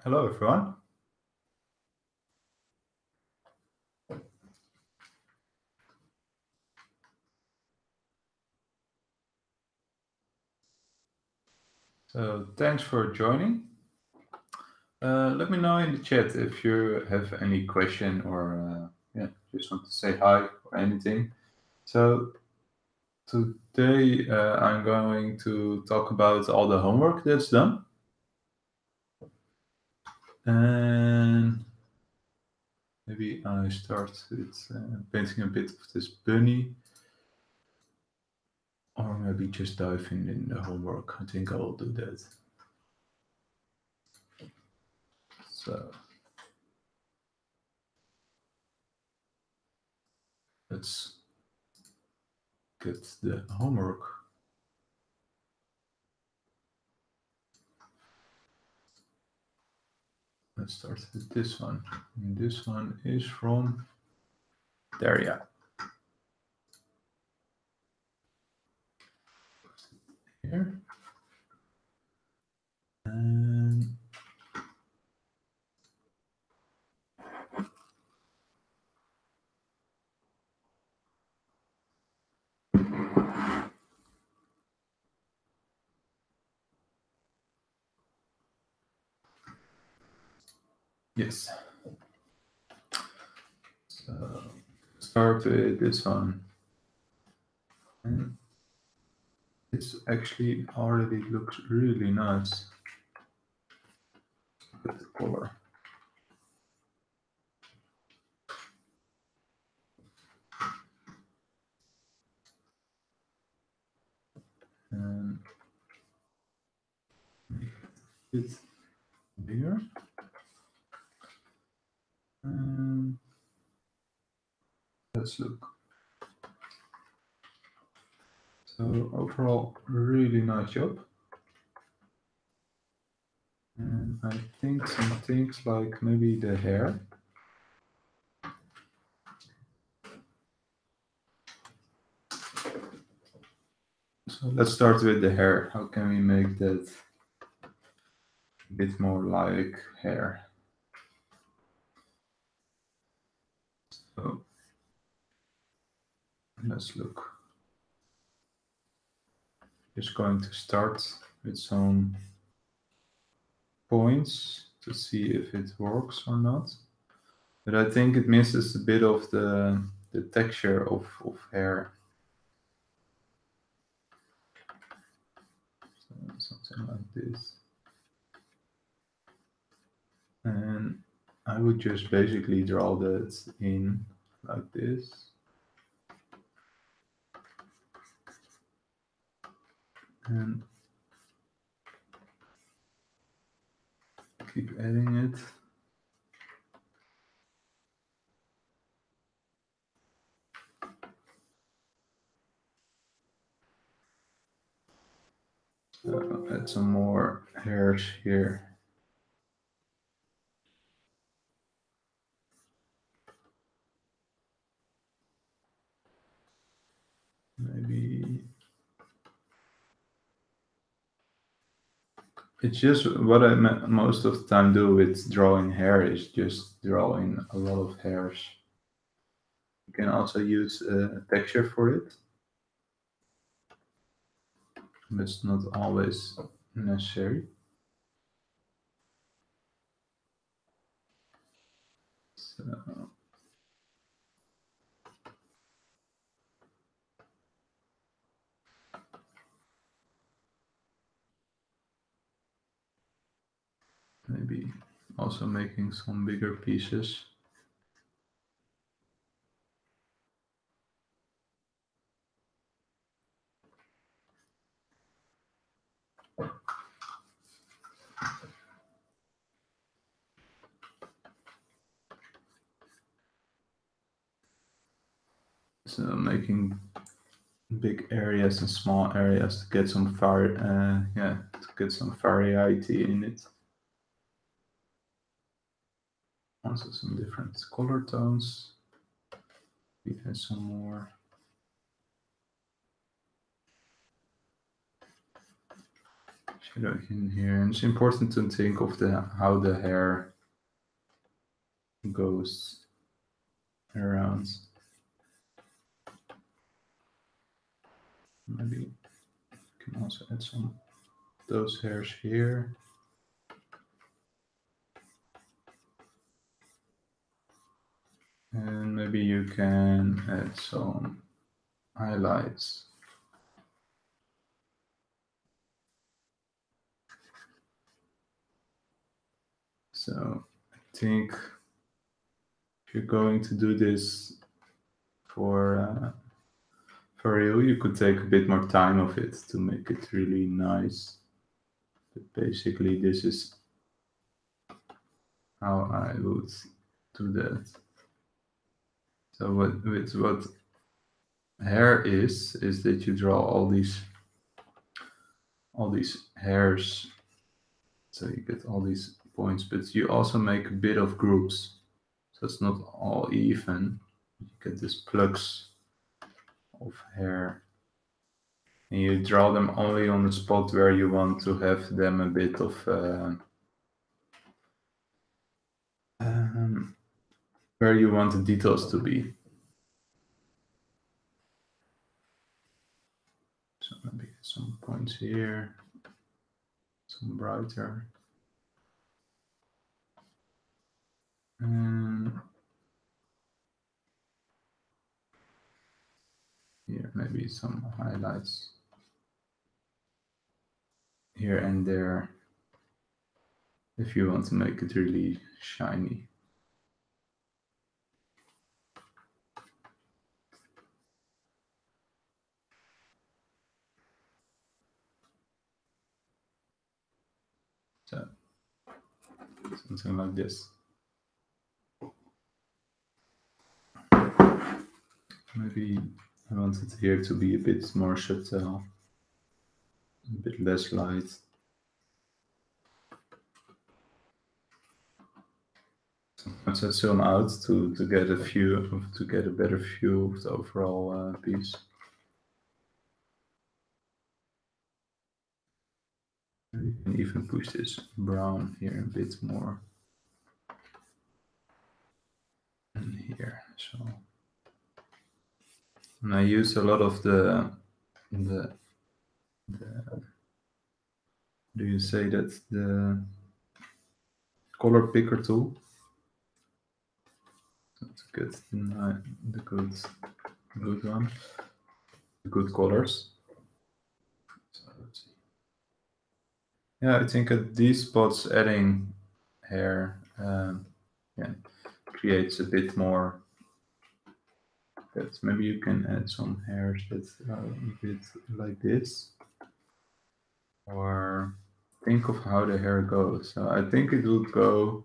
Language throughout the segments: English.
Hello, everyone. So thanks for joining. Let me know in the chat if you have any question or just want to say hi or anything. So today I'm going to talk about all the homework that's done. And maybe I start with painting a bit of this bunny. Or maybe just diving in the homework. I think I will do that. So let's get the homework. Let's start with this one. And this one is from Daria. Here. And yes. So start with this one. And it's actually already looks really nice with the color. And it's bigger. And let's look. So overall, really nice job. And I think some things like maybe the hair. So let's start with the hair. How can we make that a bit more like hair? So let's look. Just going to start with some points to see if it works or not. But I think it misses a bit of the texture of hair. So something like this. And I would just basically draw that in like this. And keep adding it. So add some more hairs here. Maybe it's just what I most of the time do with drawing hair is just drawing a lot of hairs. You can also use a texture for it, but it's not always necessary. So maybe also making some bigger pieces. So making big areas and small areas to get some to get some variety in it. Also some different color tones. We add some more. shadow in here. And it's important to think of how the hair goes around. Maybe you can also add some of those hairs here. And maybe you can add some highlights. So I think if you're going to do this for real, you could take a bit more time of it to make it really nice. But basically, this is how I would do that. So what hair is that you draw all these hairs, so you get all these points, but you also make a bit of groups, so it's not all even. You get these plugs of hair, and you draw them only on the spot where you want to have them a bit of where you want the details to be. So maybe some points here, some brighter. And here, maybe some highlights here and there if you want to make it really shiny. So something like this. Maybe I want it here to be a bit more subtle, a bit less light. Sometimes I zoom out to get a better view of the overall piece. You can even push this brown here a bit more. And here, so. And I use a lot of the do you say that the color picker tool? That's good, the good one, the good colors. So let's see. Yeah, I think at these spots adding hair creates a bit more. That maybe you can add some hairs that are a bit like this, or think of how the hair goes. So I think it would go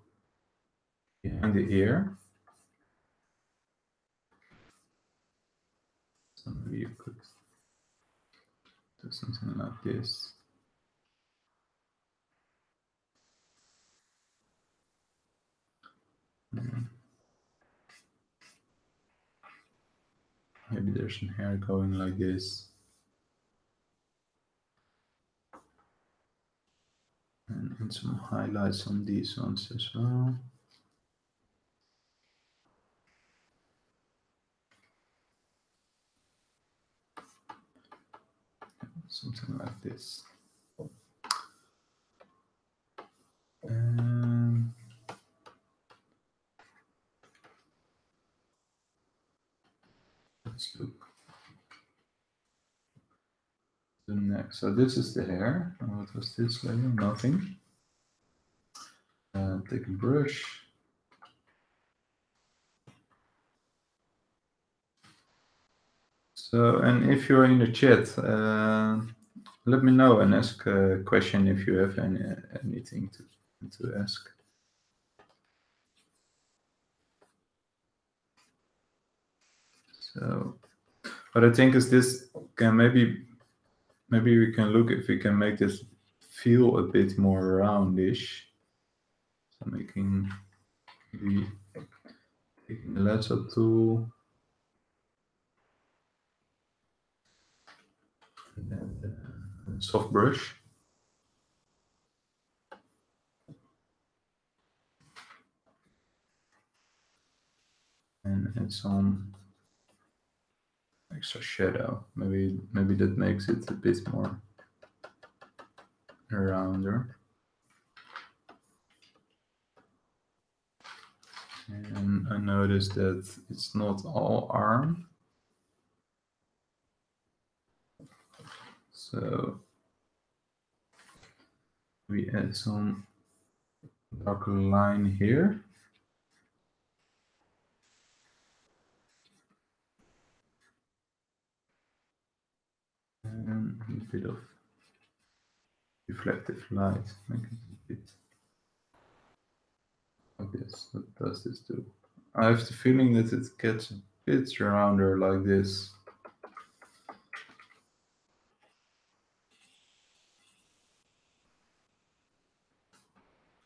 behind the ear. So maybe you could do something like this. Maybe there's some hair going like this. And some highlights on these ones as well. Something like this. Let's look. The next. So this is the hair. What was this layer? Nothing. Take a brush. So, and if you're in the chat, let me know and ask a question if you have anything to ask. So, what I think is this can maybe we can look if we can make this feel a bit more roundish. So making maybe taking the lasso tool and then the soft brush. add some extra shadow. Maybe that makes it a bit more rounder. And I noticed that it's not all arm. So we add some dark line here. And a bit of reflective light, make it a bit like this. What does this do? I have the feeling that it gets a bit rounder like this.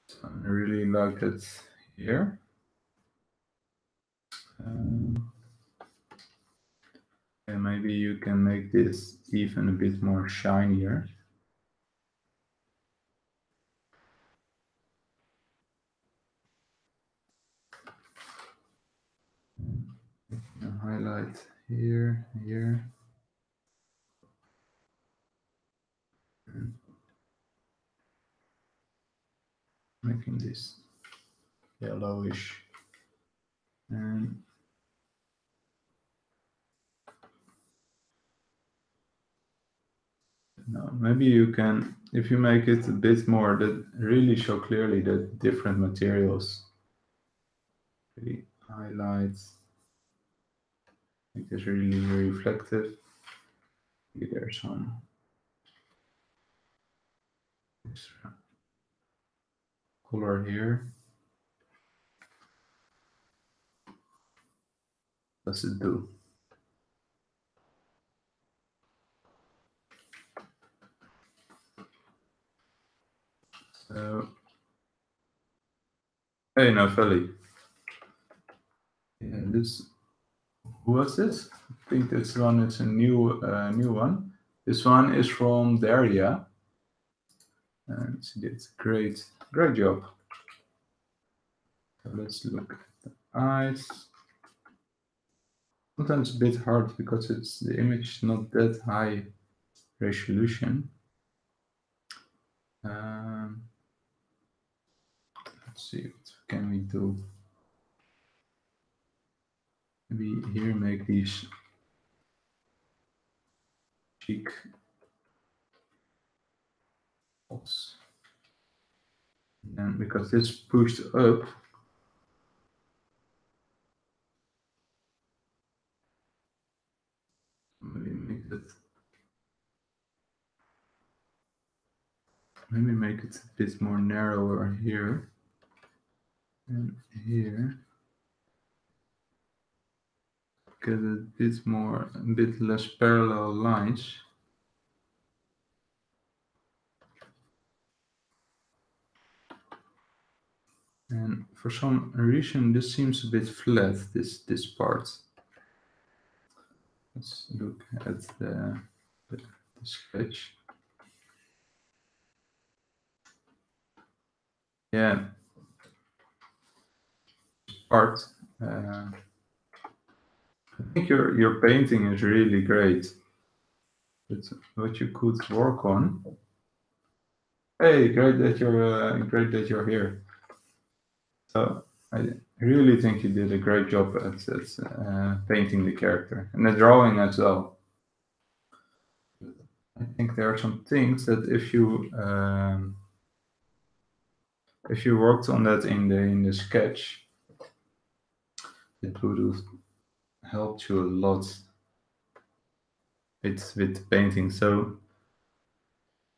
So I really like it here. And maybe you can make this even a bit more shinier. Highlight here, here. Making this yellowish. And no, maybe you can, if you make it a bit more, that really show clearly the different materials. Really highlights. Make this really reflective. Maybe there's some extra color here. What does it do? So, hey, Novelli. Yeah, this. Who was this? I think this one is a new one. This one is from Daria, and she did great job. So let's look at the eyes. Sometimes a bit hard because the image is not that high resolution. Let's see, what can we do? Maybe here make these cheek spots. And because this pushed up, maybe make it a bit more narrower here and here. Get a bit less parallel lines. And for some reason, this seems a bit flat, this part. Let's look at the sketch. Yeah, part. I think your painting is really great. It's what you could work on. Hey, great that you're here. So I really think you did a great job at painting the character and the drawing as well. I think there are some things that if you worked on that in the sketch, it would have helped you a lot with painting. So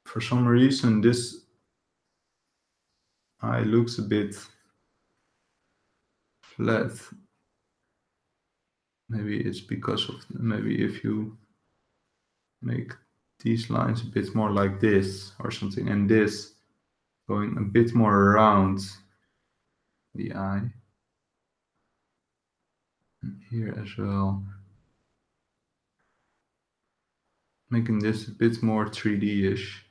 for some reason this eye looks a bit flat. Maybe it's because of maybe if you make these lines a bit more like this or something, and this going a bit more around the eye. And here as well. Making this a bit more 3D-ish.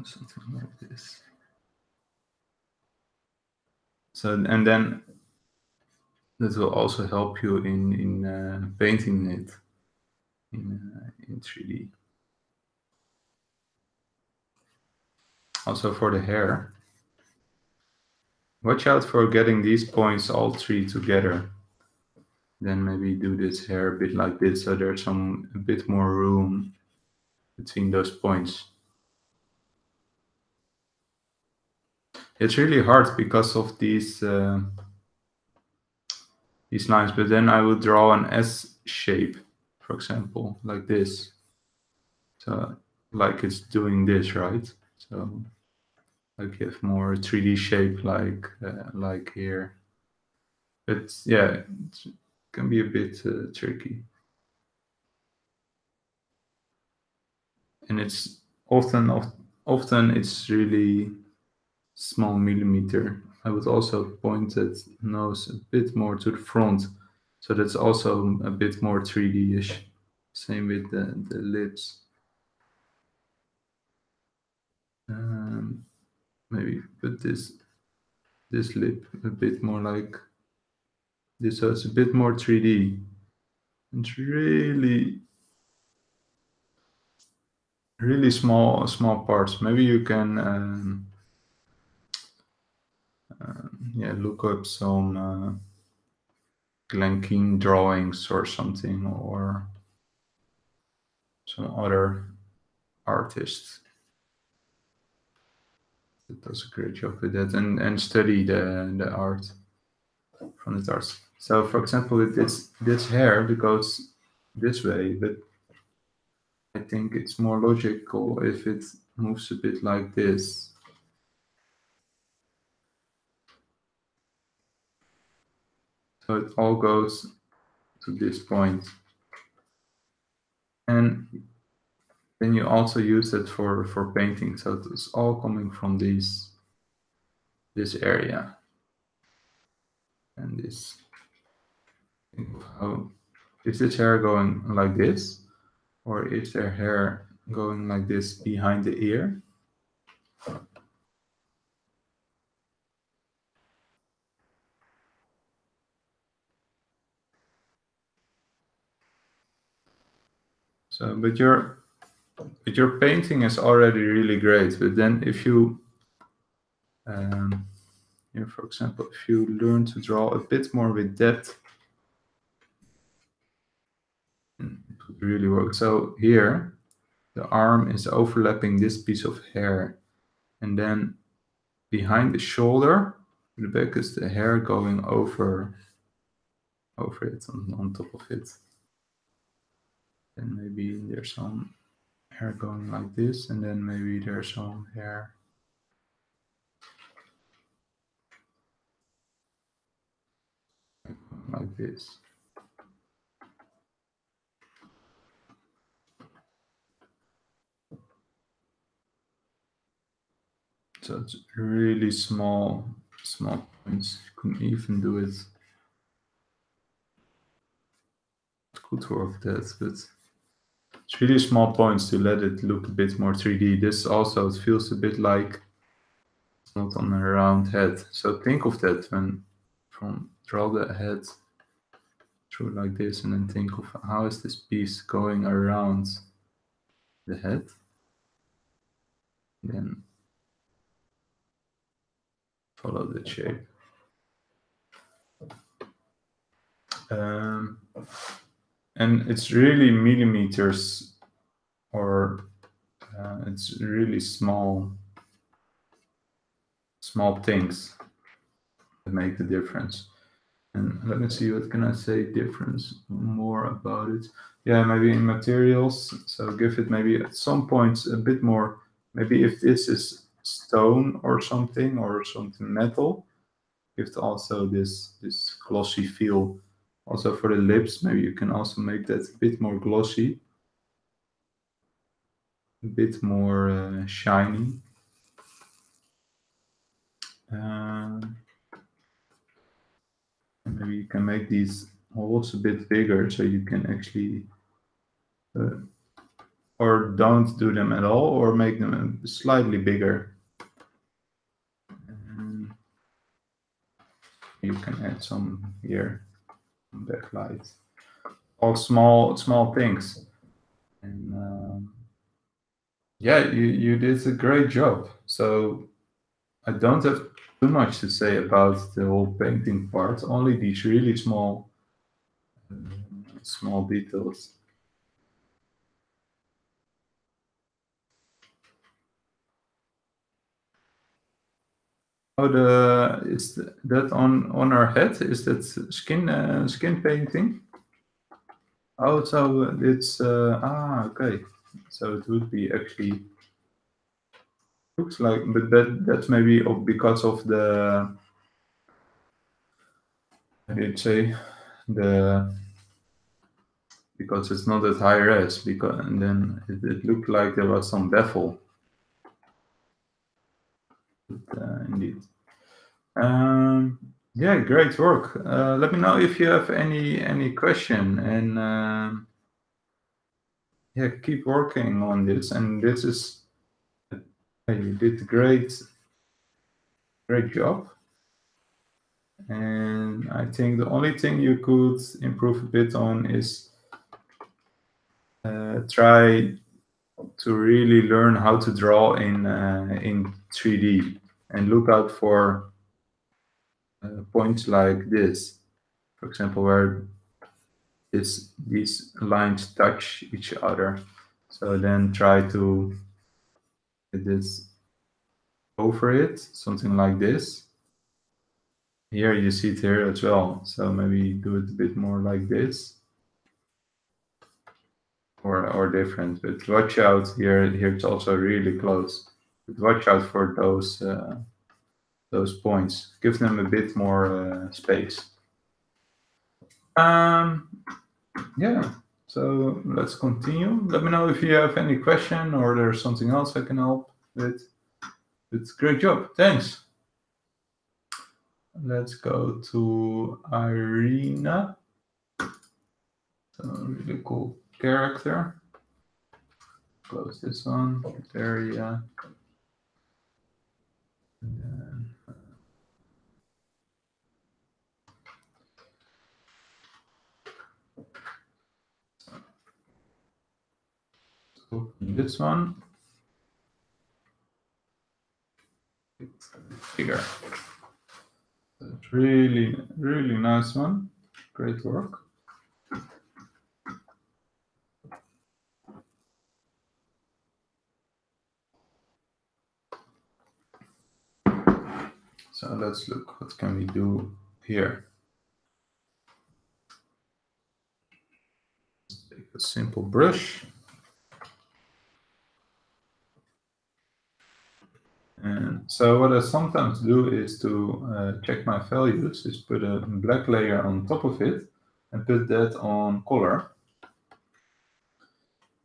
something like this. So, and then that will also help you in painting it in 3D. Also for the hair, watch out for getting these points all three together. Then maybe do this hair a bit like this, so there's a bit more room between those points. It's really hard because of these lines, but then I would draw an S shape, for example, like this. So like it's doing this, right? So like you have more 3D shape like here. But yeah, it can be a bit tricky. And it's often it's really small millimeter. I would also point that nose a bit more to the front, so that's also a bit more 3D-ish. Same with the lips. Maybe put this lip a bit more like this, so it's a bit more 3D. It's really small parts. Maybe you can yeah, look up some Glen Keane drawings or something, or some other artist that does a great job with that, and study the art from the arts. So for example, with this hair, it goes this way, but I think it's more logical if it moves a bit like this. So it all goes to this point. And then you also use it for painting. So it's all coming from this area. And this, how is this hair going like this? Or is their hair going like this behind the ear? So, but your painting is already really great. But then if you, for example, if you learn to draw a bit more with depth, it would really work. So here, the arm is overlapping this piece of hair, and then behind the shoulder, the back is the hair going over it, on top of it. And maybe there's some hair going like this, and then maybe there's some hair like this. So it's really small points. You can even do it. It could work that, but it's really small points to let it look a bit more 3D. This also, it feels a bit like it's not on a round head. So think of that when draw the head through like this, and then think of how is this piece going around the head. Then follow the shape. And it's really millimeters, or it's really small things that make the difference. And let me see, what can I say difference more about it? Yeah, maybe in materials. So give it maybe at some points a bit more. Maybe if this is stone or something metal, give it also this glossy feel. Also for the lips, maybe you can also make that a bit more glossy, a bit more shiny. Maybe you can make these holes a bit bigger, so you can actually or don't do them at all, or make them slightly bigger. And you can add some here, backlight. All small things. And yeah, you did a great job. So I don't have too much to say about the whole painting part. Only these really small details. Oh, that on her head? Is that skin painting? Oh, so it's okay. So it would be actually looks like, but that's maybe because of the, I did say, the, because it's not at high res, because and then it looked like there was some bevel. But, indeed. Yeah, great work. Let me know if you have any question, and yeah, keep working on this. And this is, you did great job. And I think the only thing you could improve a bit on is try to really learn how to draw in 3D, and look out for points like this, for example, where these lines touch each other. So then try to get this over it, something like this. Here you see it here as well. So maybe do it a bit more like this, or different. But watch out here. Here it's also really close. But watch out for those points. Give them a bit more space. Yeah. So let's continue. Let me know if you have any question or there's something else I can help with. It's a great job. Thanks. Let's go to Irina. So really cool character. Close this one. Area. And then open this one. It's bigger. It's really nice one. Great work. So let's look, what can we do here? Let's take a simple brush. And so what I sometimes do is to check my values, is put a black layer on top of it and put that on color.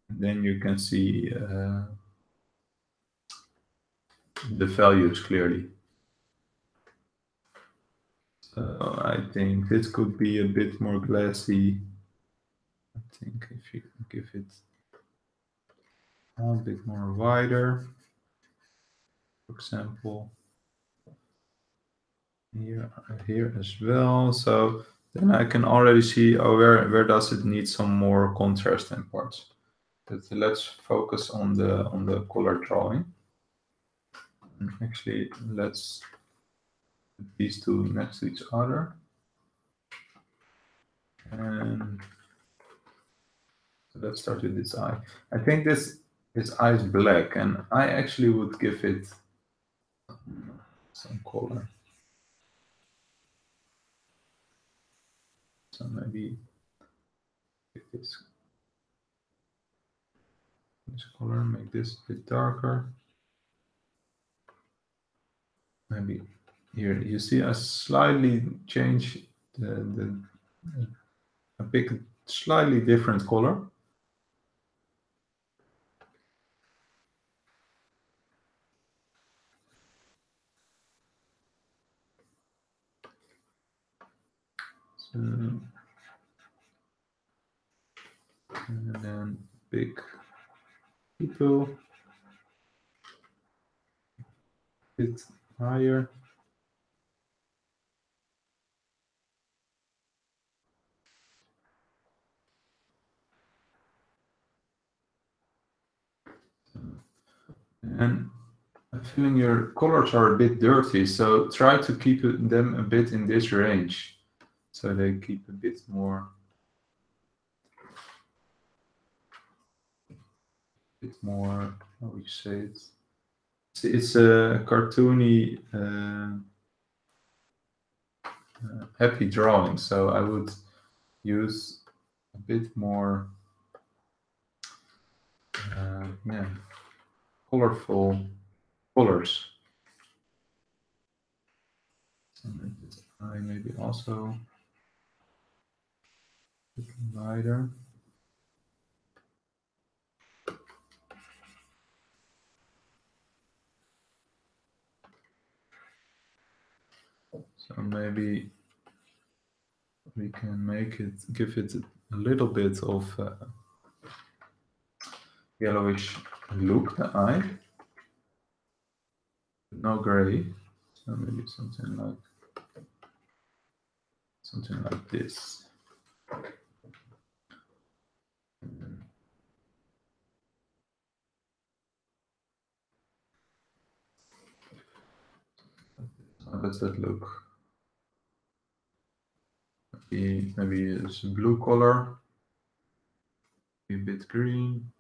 And then you can see the values clearly. So I think this could be a bit more glassy. I think if you can give it a bit more wider, for example, here as well. So then I can already see, oh, where does it need some more contrast in parts. But let's focus on the color drawing. And actually, let's put these two next to each other. And so let's start with this eye. I think this eye is black, and I actually would give it some color. So maybe this color, make this a bit darker. Maybe here you see I slightly change I pick a slightly different color. So, and then pick people a bit higher. And I'm feeling your colors are a bit dirty, so try to keep them a bit in this range, so they keep a bit more, how would you say it? It's a cartoony, happy drawing, so I would use a bit more, yeah, colorful colors. So make this eye maybe also a bit lighter. So maybe we can give it a little bit of yellowish look, the eye, but no gray. So maybe something like this. How does that look? Maybe it's a blue color, a bit green.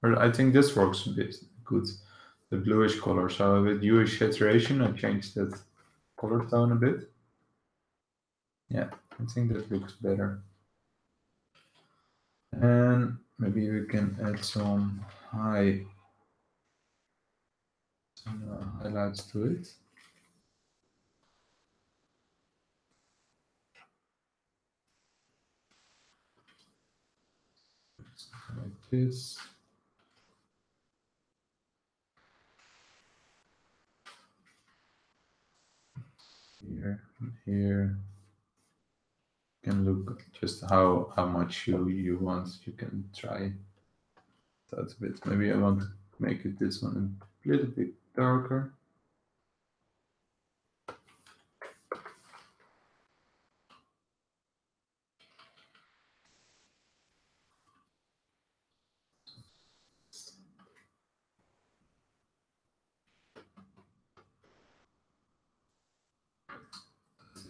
Or I think this works a bit good, the bluish color. So with hue saturation, I changed that color tone a bit. Yeah, I think that looks better. And maybe we can add some highlights to it. Something like this. Here. You can look just how much you want. You can try that a bit. Maybe I want to make it this one a little bit darker.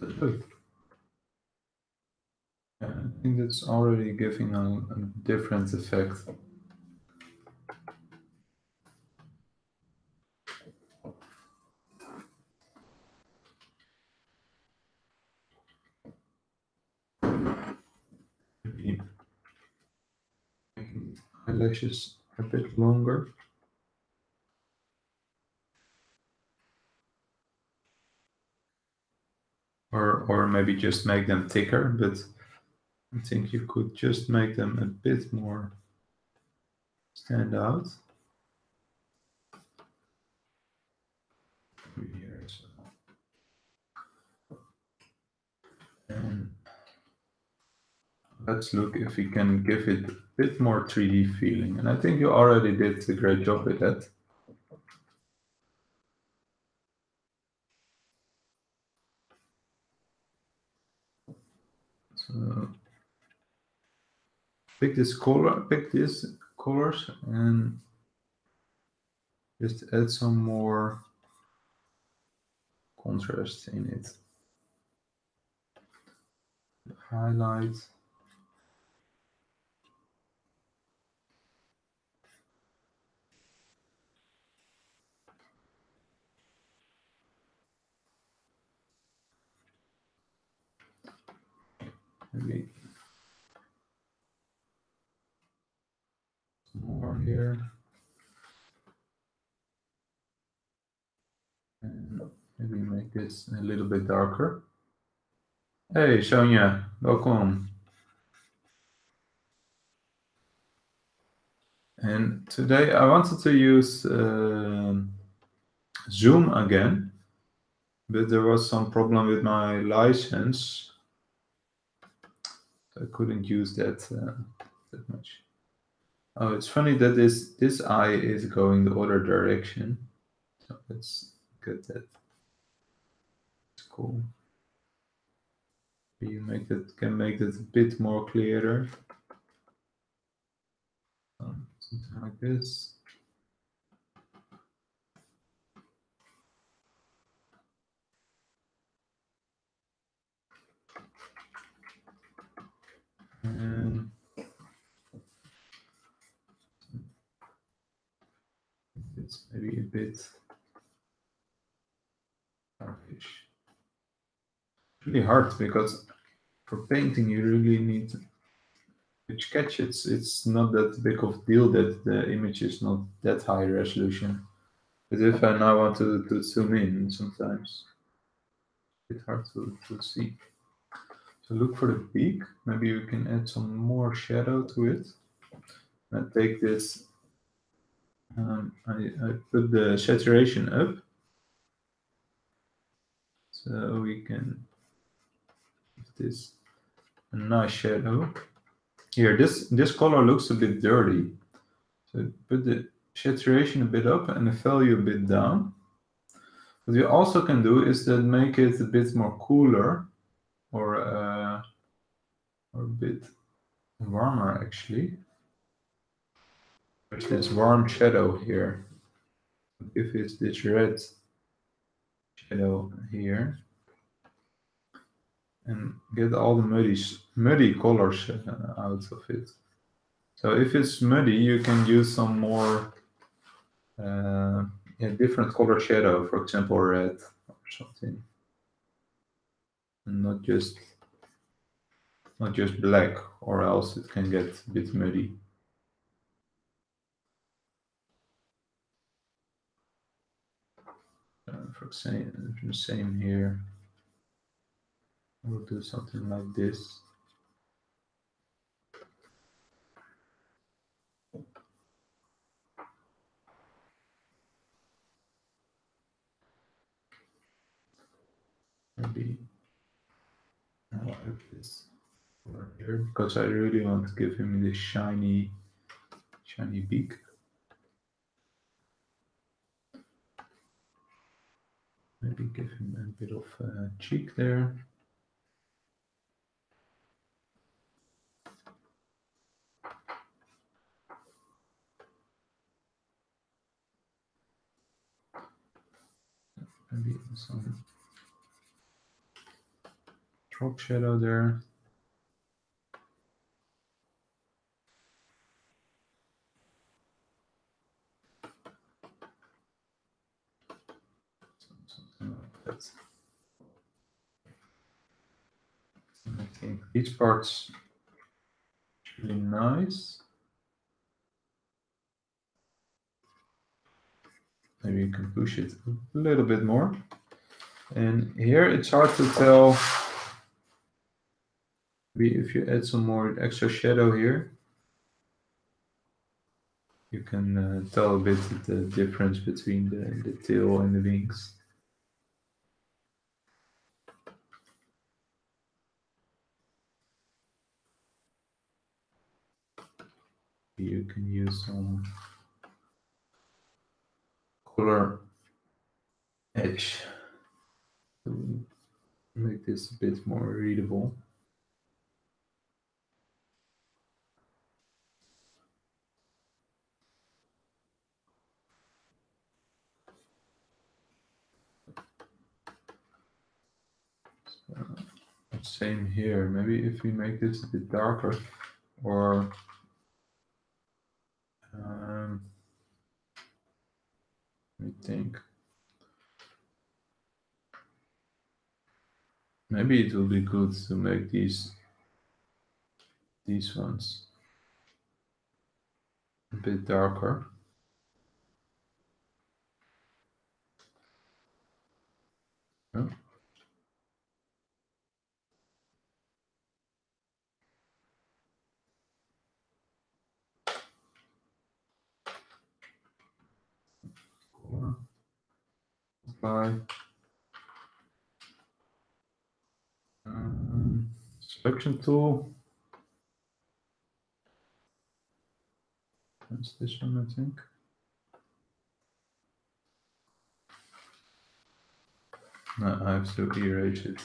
Yeah, I think that's already giving a different effect. Maybe making eyelashes a bit longer. Or maybe just make them thicker, but I think you could just make them a bit more stand out. Here, so. And let's look if we can give it a bit more 3D feeling. And I think you already did a great job with that. So pick these colors and just add some more contrast in it. Highlight. Maybe more here. And maybe make this a little bit darker. Hey, Sonia, welcome. And today I wanted to use Zoom again, but there was some problem with my license. I couldn't use that much. Oh, it's funny that this eye is going the other direction. So let's get that. It's cool. You can make that a bit more clearer. Something like this. And it's maybe a bit darkish. It's really hard because for painting you really need to sketch. It's not that big of a deal that the image is not that high resolution. But if I now want to zoom in, sometimes it's hard to see. So look for the peak. Maybe we can add some more shadow to it. I take this. I put the saturation up, so we can give this a nice shadow. Here, this color looks a bit dirty. So put the saturation a bit up and the value a bit down. What we also can do is that make it a bit more cooler, or a bit warmer actually. There's this warm shadow here. If it's this red shadow here, and get all the muddy colors out of it. So if it's muddy, you can use some more different color shadow, for example, red or something, and not just black, or else it can get a bit muddy. For the same here, we'll do something like this. Maybe I'll have this over here because I really want to give him this shiny beak. Maybe give him a bit of cheek there. Maybe some drop shadow there. Something like that. I think each part's really nice. Maybe you can push it a little bit more. And here it's hard to tell. Maybe if you add some more extra shadow here, you can tell a bit the difference between the tail and the wings. You can use some color edge to make this a bit more readable. Same here. Maybe if we make this a bit darker, or let me think. Maybe it will be good to make these ones a bit darker. Oh. Apply. Selection tool. It's this one, I think. No, I have to erase it.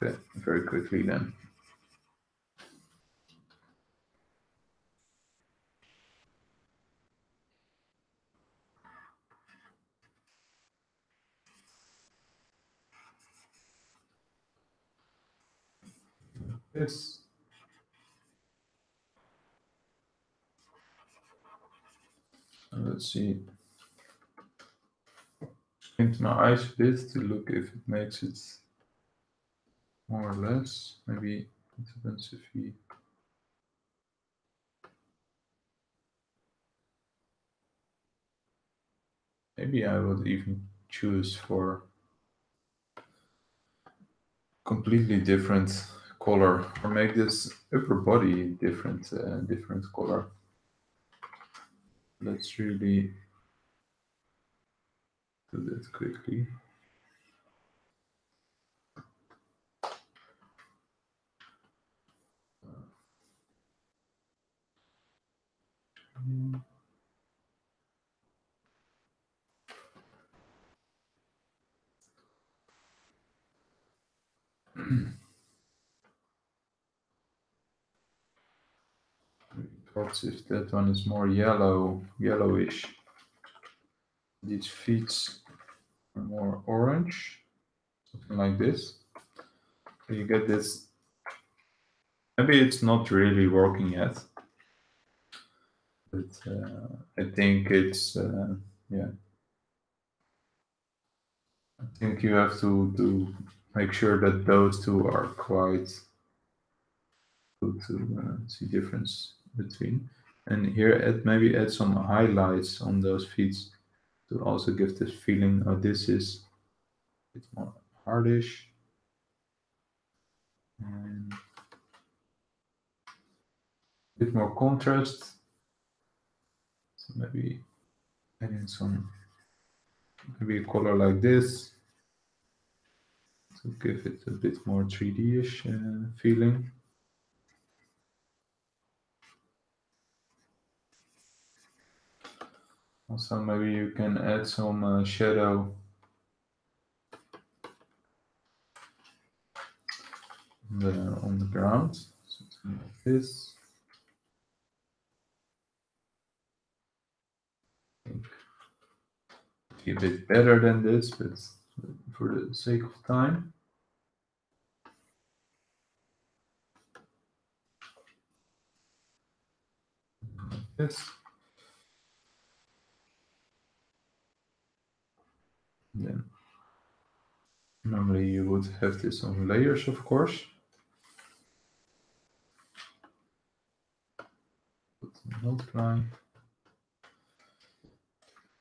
Okay, very quickly then. Yes. Let's see. Squint my eyes a bit to look if it makes it more or less. Maybe it depends if we. Maybe I would even choose for completely different color, or make this upper body different color. Let's really do that quickly. Thoughts if that one is more yellowish. These feet are more orange, something like this. So you get this. Maybe it's not really working yet, but I think it's yeah. I think you have to make sure that those two are quite good to see difference between. And here, maybe add some highlights on those feet to also give this feeling. Oh, this is a bit more hardish. And a bit more contrast. So maybe adding some, maybe a color like this to give it a bit more 3D-ish feeling. Also, maybe you can add some shadow on the ground, something like this. I think a bit better than this, but for the sake of time. Like this. Then normally you would have this on layers, of course. But multiply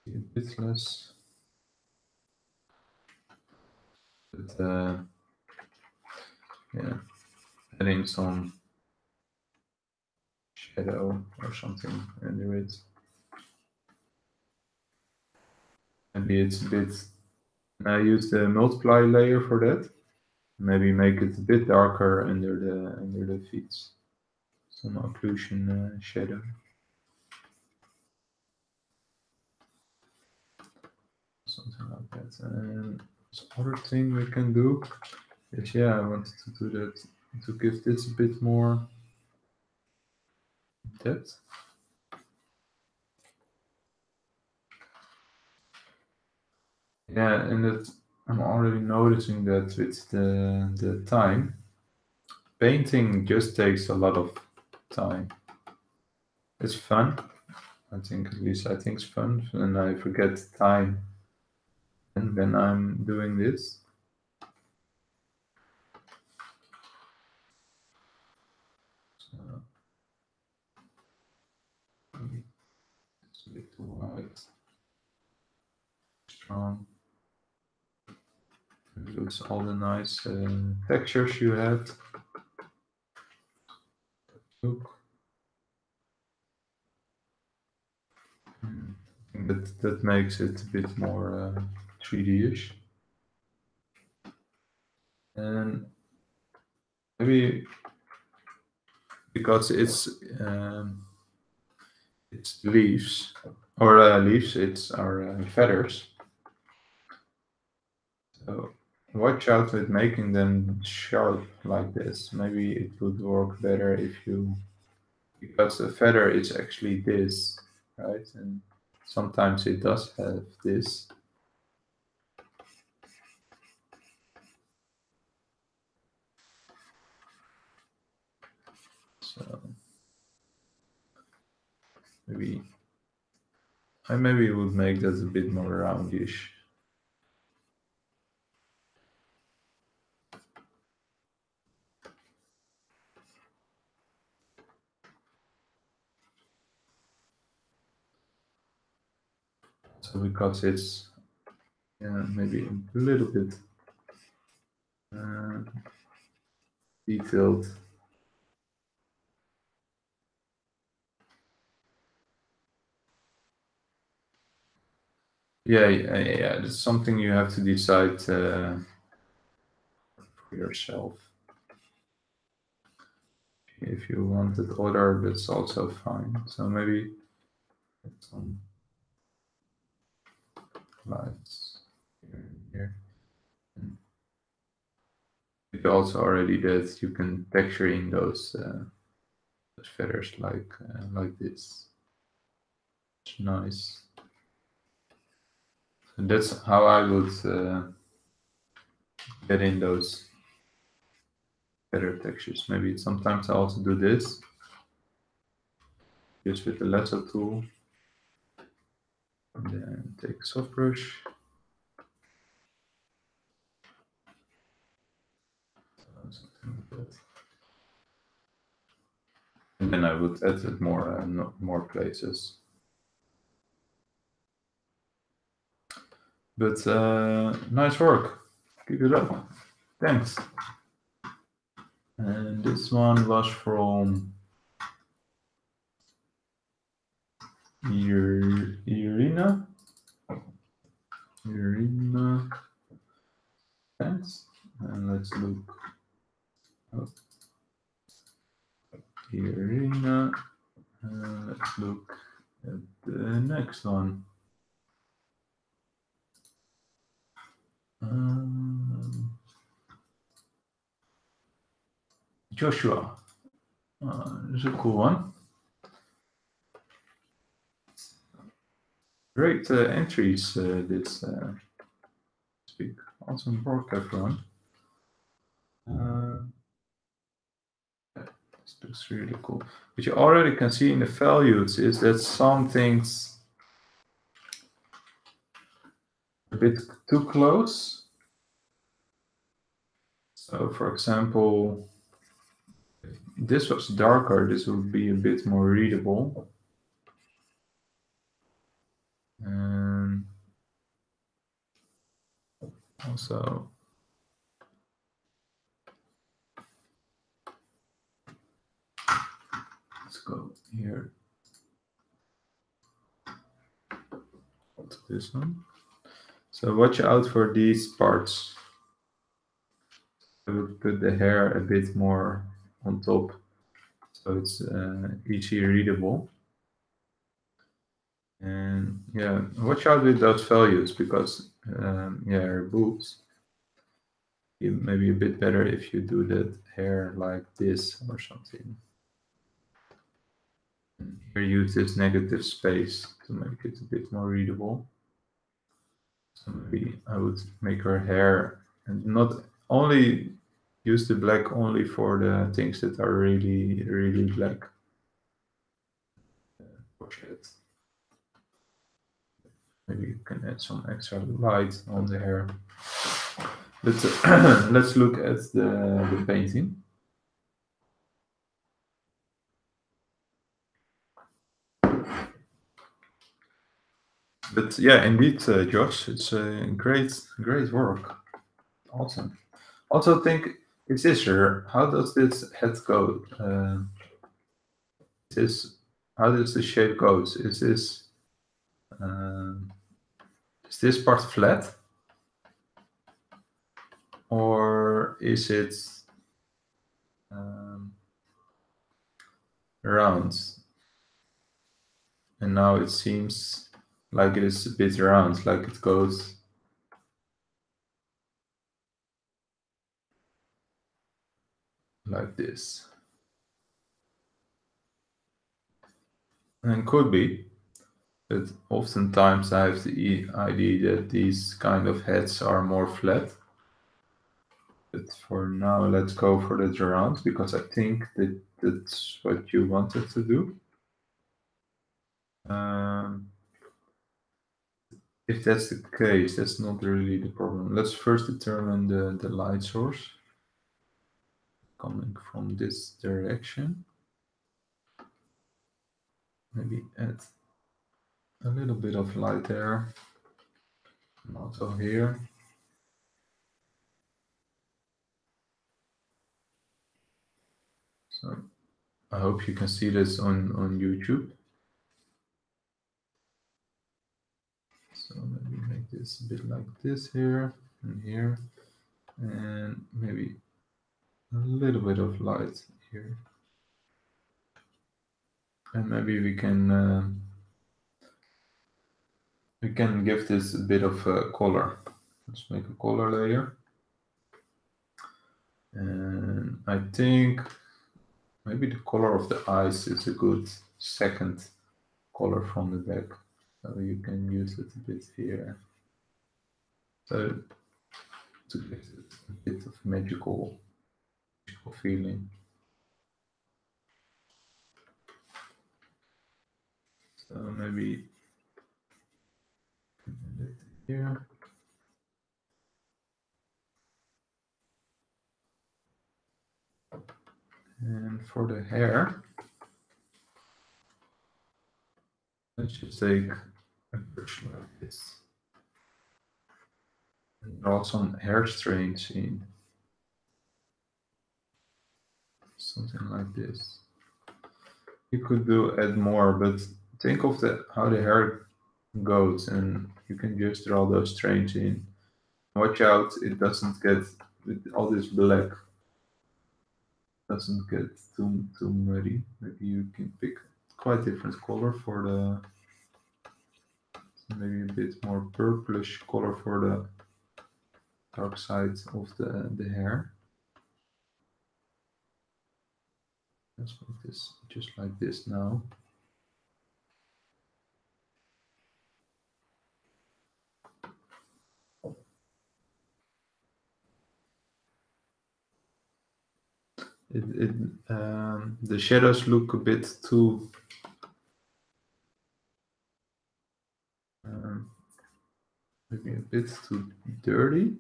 a bit less. But yeah, adding some shadow or something under it. Maybe it's a bit. I use the multiply layer for that. Maybe make it a bit darker under the feet. Some occlusion shadow. Something like that. And this other thing we can do is, yeah, I wanted to do that to give this a bit more depth. Yeah, and that I'm already noticing that with the time, painting just takes a lot of time. It's fun. I think, at least I think it's fun, and I forget time. And when I'm doing this, so maybe it's a bit too white, strong. Lose all the nice textures you had. Look. I think that makes it a bit more 3D-ish. And maybe because it its leaves, or leaves, it's our feathers. So watch out with making them sharp like this. Maybe it would work better if you, because the feather is actually this, right? And sometimes it does have this. So maybe I maybe would make that a bit more roundish. So because it's maybe a little bit detailed. Yeah. That's something you have to decide for yourself. If you want it other, that's also fine. So maybe some lights here. You also already did. You can texture in those feathers like this. It's nice. And that's how I would get in those feather textures. Maybe sometimes I also do this, just with the lasso tool. And then take a soft brush. Something like that. And then I would add it more places. But nice work. Keep it up. Thanks. And this one was from Irina. Irina. Thanks. And let's look up Irina. Let's look at the next one. Joshua. This is a cool one. Great entries this week. Awesome work, everyone. This looks really cool. What you already can see in the values is that some things a bit too close. So, for example, if this was darker, this would be a bit more readable. And also, let's go here to this one. So watch out for these parts. I would put the hair a bit more on top, so it's easy readable. And yeah, watch out with those values because her boobs. Maybe a bit better if you do that hair like this or something. And here use this negative space to make it a bit more readable. So maybe I would make her hair and not only use the black only for the things that are really, really black. Maybe you can add some extra light on the hair. Let's look at the painting. But yeah, indeed, Josh, it's a great work. Awesome. Also, think it's this here. How does this head go? How does the shape goes? Is this part flat, or is it round? and now it seems like it is a bit round, like it goes like this. And could be, but oftentimes I have the idea that these kind of heads are more flat. But for now, let's go for the round because I think that that's what you wanted to do. Um, if that's the case, that's not really the problem. Let's first determine the light source coming from this direction. Maybe add a little bit of light there. And also here. So I hope you can see this on YouTube. So maybe make this a bit like this here and here. And maybe a little bit of light here. And maybe we can give this a bit of color. Let's make a color layer. And I think maybe the color of the eyes is a good second color from the back. So you can use it a bit here. So to give it a bit of magical feeling. So maybe here. And for the hair, let's just take a brush like this and draw some hair strands in. Something like this. You could add more, but think of how the hair goes, and you can just draw those strands in. Watch out, it doesn't get with all this black. Doesn't get too muddy. Maybe you can pick quite different color for the maybe a bit more purplish color for the dark side of the hair. Let's make this just like this now. The shadows look a bit too maybe a bit too dirty.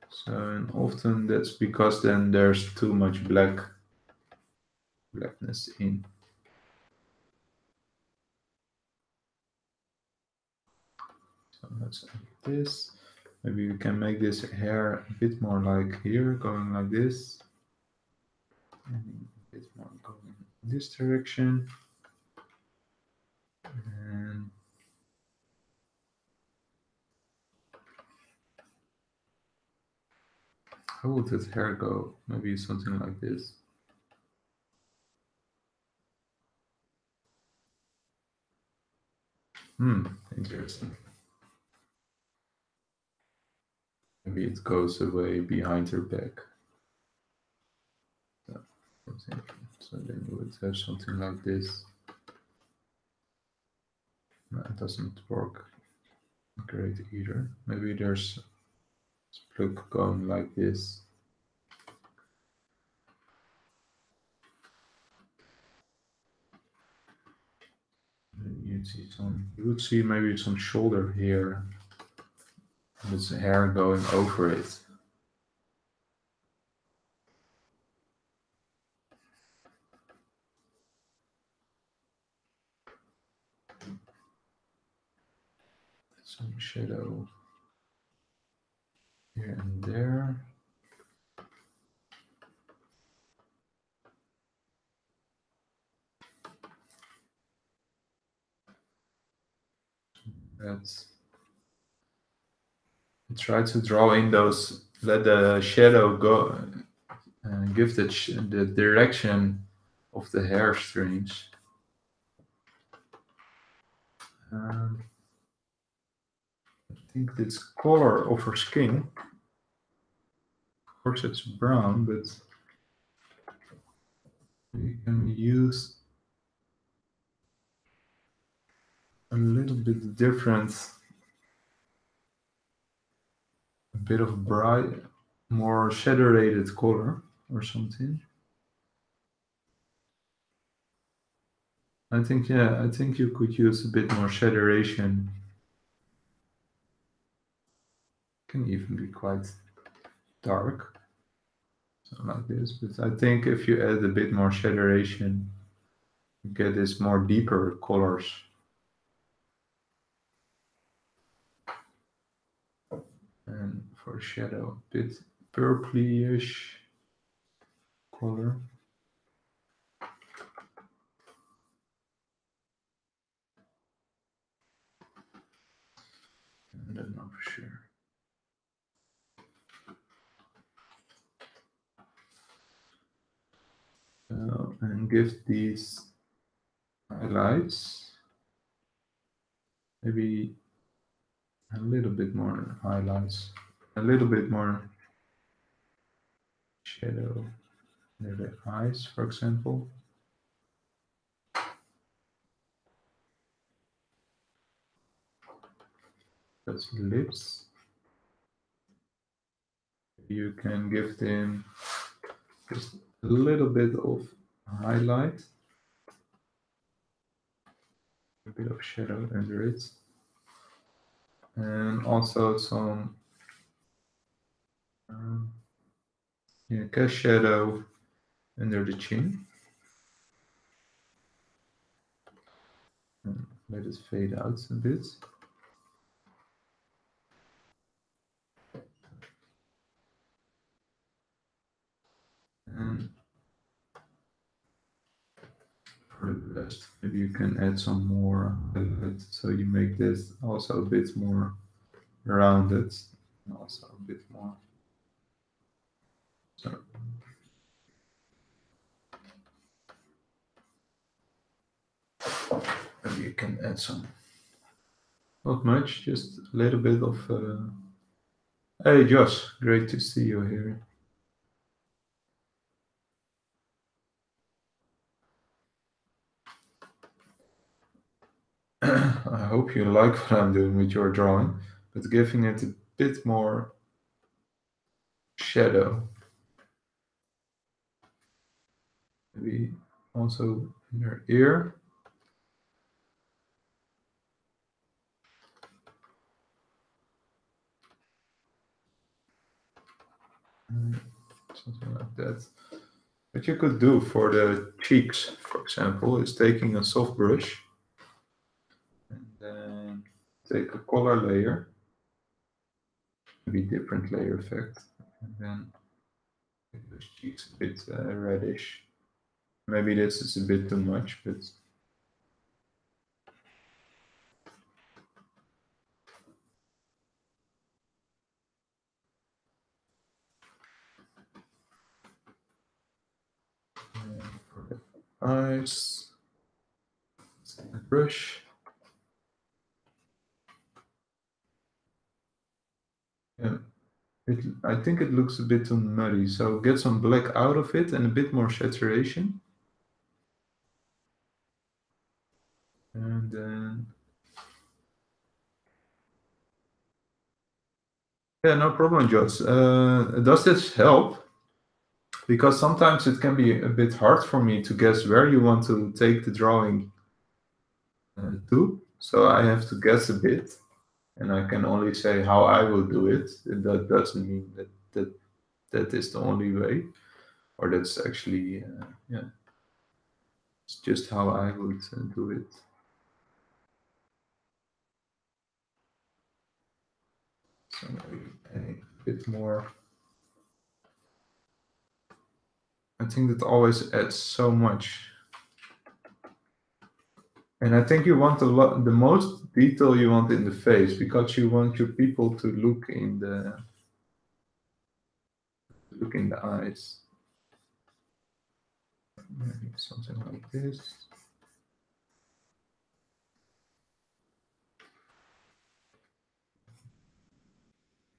So and often that's because then there's too much blackness in. So let's add this. Maybe we can make this hair a bit more like here, going like this. And a bit more going in this direction. And how would this hair go? Maybe something like this. Interesting. Maybe it goes away behind her back. So then you would have something like this. No, it doesn't work great either. Maybe there's a plug going like this. You would see maybe some shoulder here with hair going over it. Some shadow here and there. That's try to draw in those. Let the shadow go. Give the direction of the hair strings. I think it's color of her skin. Of course, it's brown, but we can use a little bit different, a bit of bright, more saturated color or something. I think, yeah, I think you could use a bit more saturation. Can even be quite dark, so like this. But I think if you add a bit more saturation, you get this more deeper colors. And for shadow, a bit purplyish color. I don't know for sure. And give these highlights maybe a little bit more highlights, a little bit more shadow near the eyes, for example. That's lips. You can give them just a little bit of highlight, a bit of shadow under it, and also some cast shadow under the chin. And let it fade out a bit. And for the rest, maybe you can add some more highlight, so you make this also a bit more rounded, and also a bit more. So maybe you can add some. Not much, just a little bit of. Hey Josh, great to see you here. I hope you like what I'm doing with your drawing, but giving it a bit more shadow. Maybe also in your ear. Something like that. What you could do for the cheeks, for example, is taking a soft brush and then take a color layer, maybe different layer effect, and then make those cheeks a bit reddish. Maybe this is a bit too much, but for the eyes, take a brush. Yeah, I think it looks a bit too muddy, so get some black out of it and a bit more saturation. And then, yeah, no problem, Josh. Does this help? Because sometimes it can be a bit hard for me to guess where you want to take the drawing to. So I have to guess a bit, and I can only say how I will do it. That doesn't mean that is the only way, or that's actually yeah. It's just how I would do it. So maybe a bit more. I think that always adds so much. And I think you want the most detail you want in the face, because you want your people to look in the eyes. maybe something like this.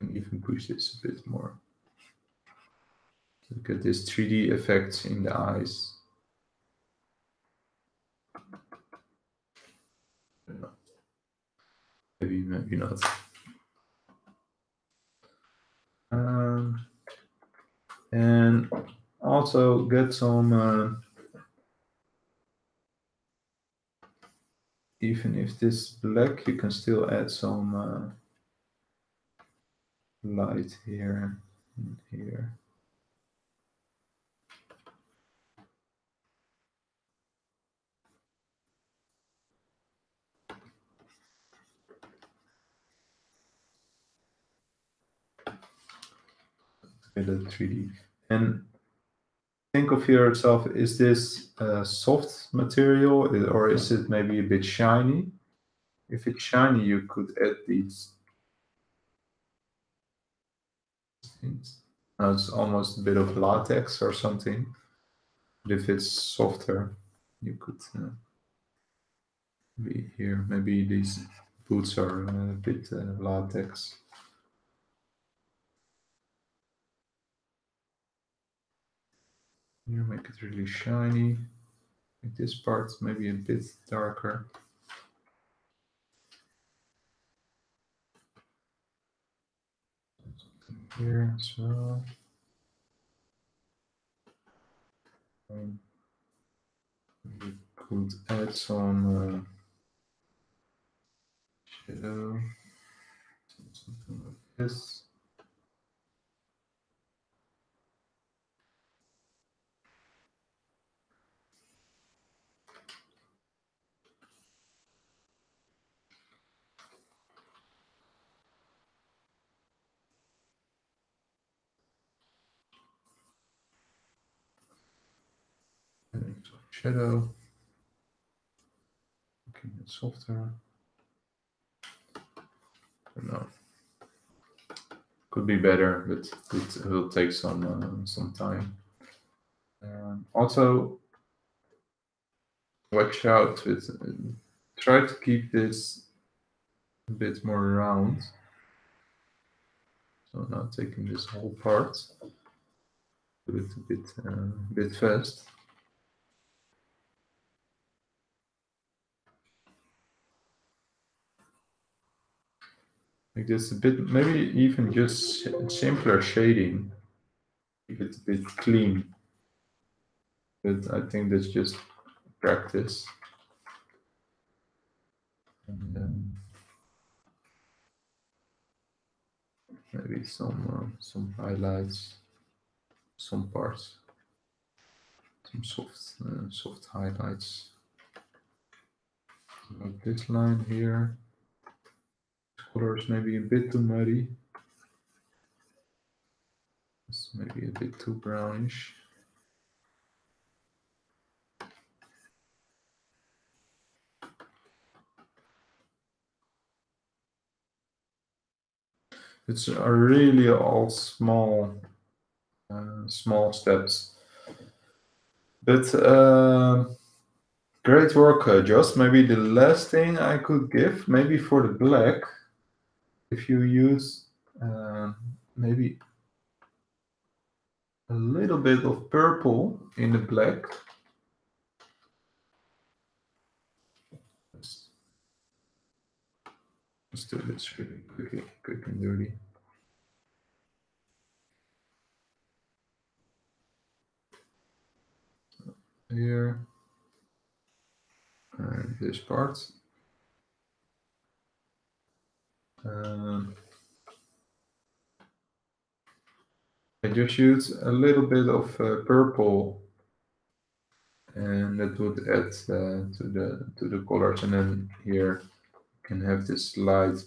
And even push this a bit more. Look at this 3D effects in the eyes. Maybe, maybe not. And also get some, even if this black, you can still add some light here and here. With a 3D. And think of yourself, is this a soft material or is it maybe a bit shiny? If it's shiny, you could add these things. Now it's almost a bit of latex or something. But if it's softer, you could be here. Maybe these boots are a bit latex. Here, make it really shiny. Make this part maybe a bit darker. Here as well. We could add some shadow, something like this. Adding some shadow, making it softer. I don't know. Could be better, but it will take some time. Also, watch out with. Try to keep this a bit more round. So now taking this whole part, do it a bit fast. Like this a bit, maybe even just simpler shading. Keep it a bit clean. But I think that's just practice. And maybe some highlights, some parts, some soft highlights. Like this line here. This color is maybe a bit too muddy. It's maybe a bit too brownish. It's really all small steps. But great work, Joss. Maybe the last thing I could give, maybe for the black, if you use maybe a little bit of purple in the black. Let's do this really quick and dirty. Here. And this part. I just use a little bit of purple, and that would add to the colors. And then here you can have this light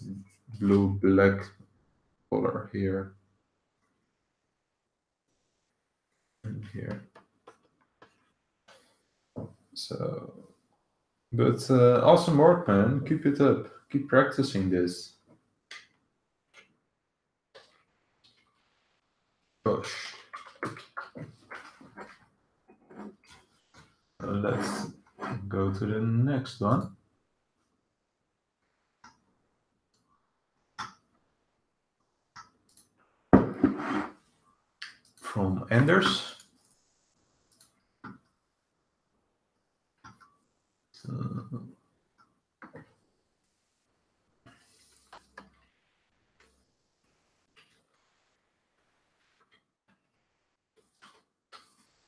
blue black color here and here. So, but awesome work, man! Keep it up. Keep practicing this. Gosh. let's go to the next one. From Anders. So,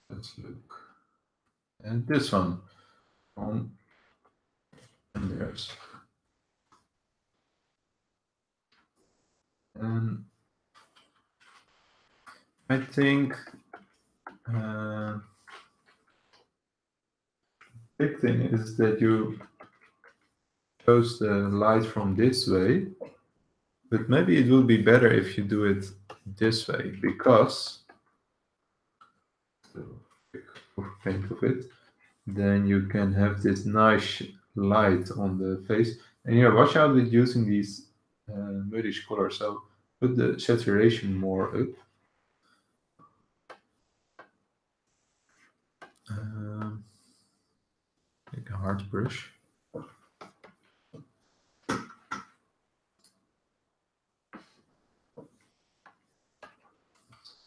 let's look at this one from Anders. And I think big thing is that you chose the light from this way, but maybe it will be better if you do it this way, because paint of it, then you can have this nice light on the face. And yeah, watch out with using these muddish colors. So put the saturation more up. Take a hard brush.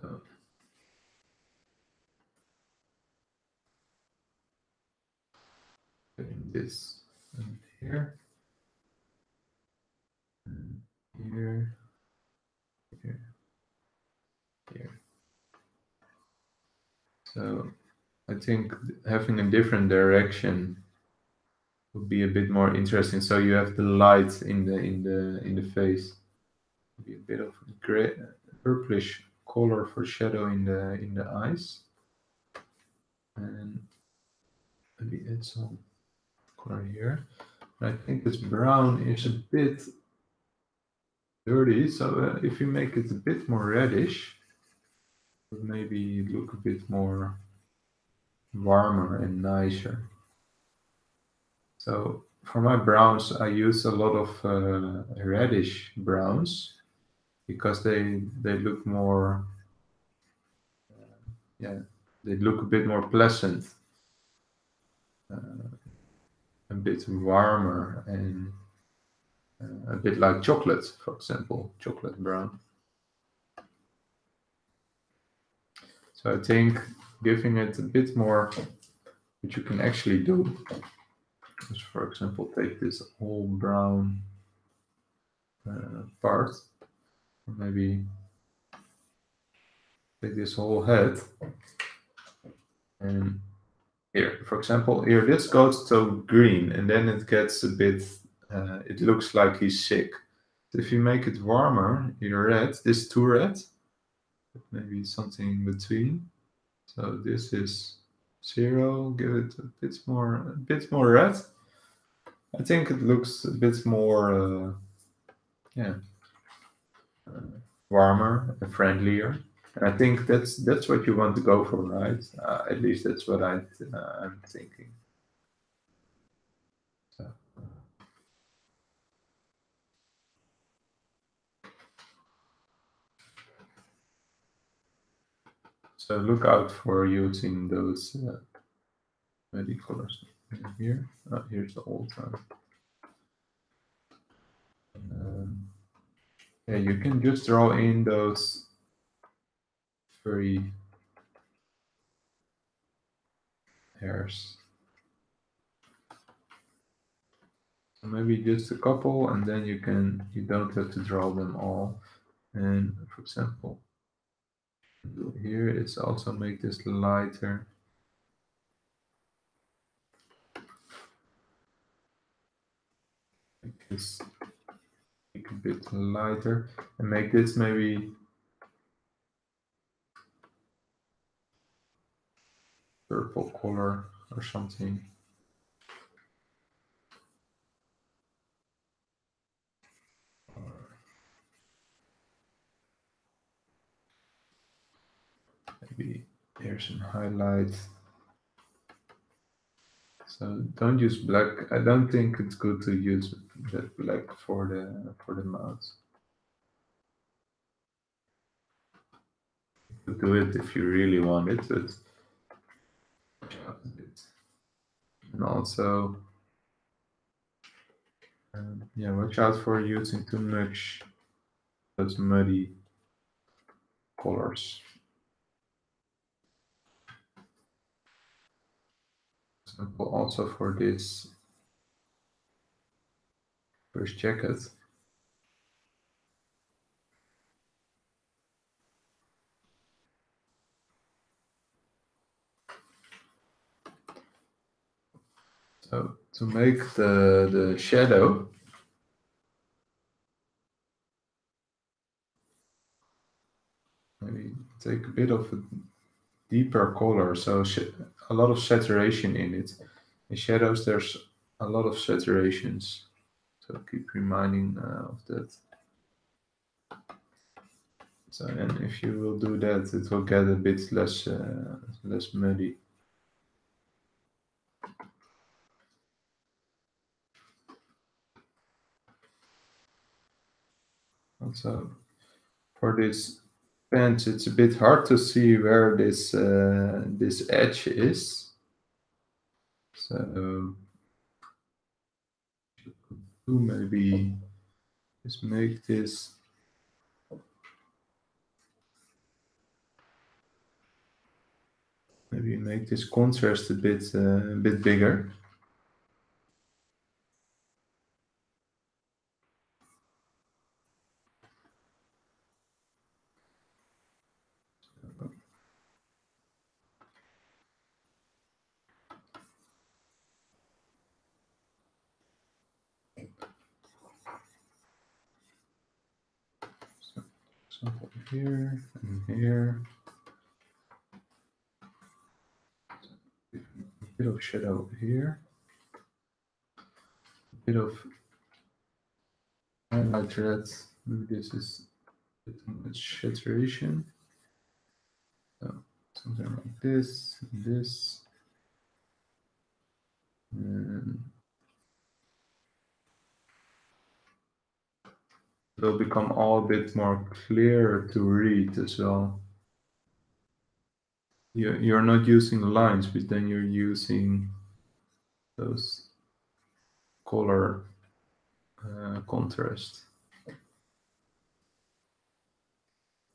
So, putting this and here, and here, here, here. So I think having a different direction would be a bit more interesting. So you have the light in the face. Be a bit of gray, purplish color for shadow in the eyes, and maybe add some color here. And I think this brown is a bit dirty, so if you make it a bit more reddish, it would maybe look a bit more warmer and nicer. So for my browns, I use a lot of reddish browns because they look more, yeah, they look a bit more pleasant, a bit warmer, and a bit like chocolate, for example, chocolate brown. So I think giving it a bit more, which you can actually do, is, for example, take this whole brown part, or maybe take this whole head, and here, for example, here this goes to green, and then it gets a bit, it looks like he's sick. So if you make it warmer, your red, this too red, maybe something in between. So this is 0, give it a bit more red. I think it looks a bit more, yeah, warmer and friendlier. And I think that's what you want to go for, right? At least that's what I'm thinking. So look out for using those muddy colors here. Here's the old one. Yeah, you can just draw in those furry hairs. So maybe just a couple, and then you don't have to draw them all. And for example, here it's also make this lighter. Make this a bit lighter, and make this maybe purple color or something. Maybe here's some highlights. So don't use black. I don't think it's good to use that black for the mouth. You could do it if you really want it, but also yeah, watch out for using too much those muddy colors. For example, also for this first jacket. So to make the shadow, maybe take a bit of a deeper color, so a lot of saturation in it. In shadows, there's a lot of saturations, so keep reminding of that. So, and if you will do that, it will get a bit less muddy. Also, for this pants, it's a bit hard to see where this edge is. So maybe just make this contrast a bit bigger. So here and here. A bit of shadow here. A bit of highlight red. Maybe this is a bit too much saturation. So something like this, and this. And it will become all a bit more clear to read as well. You're not using lines, but then you're using those color contrast.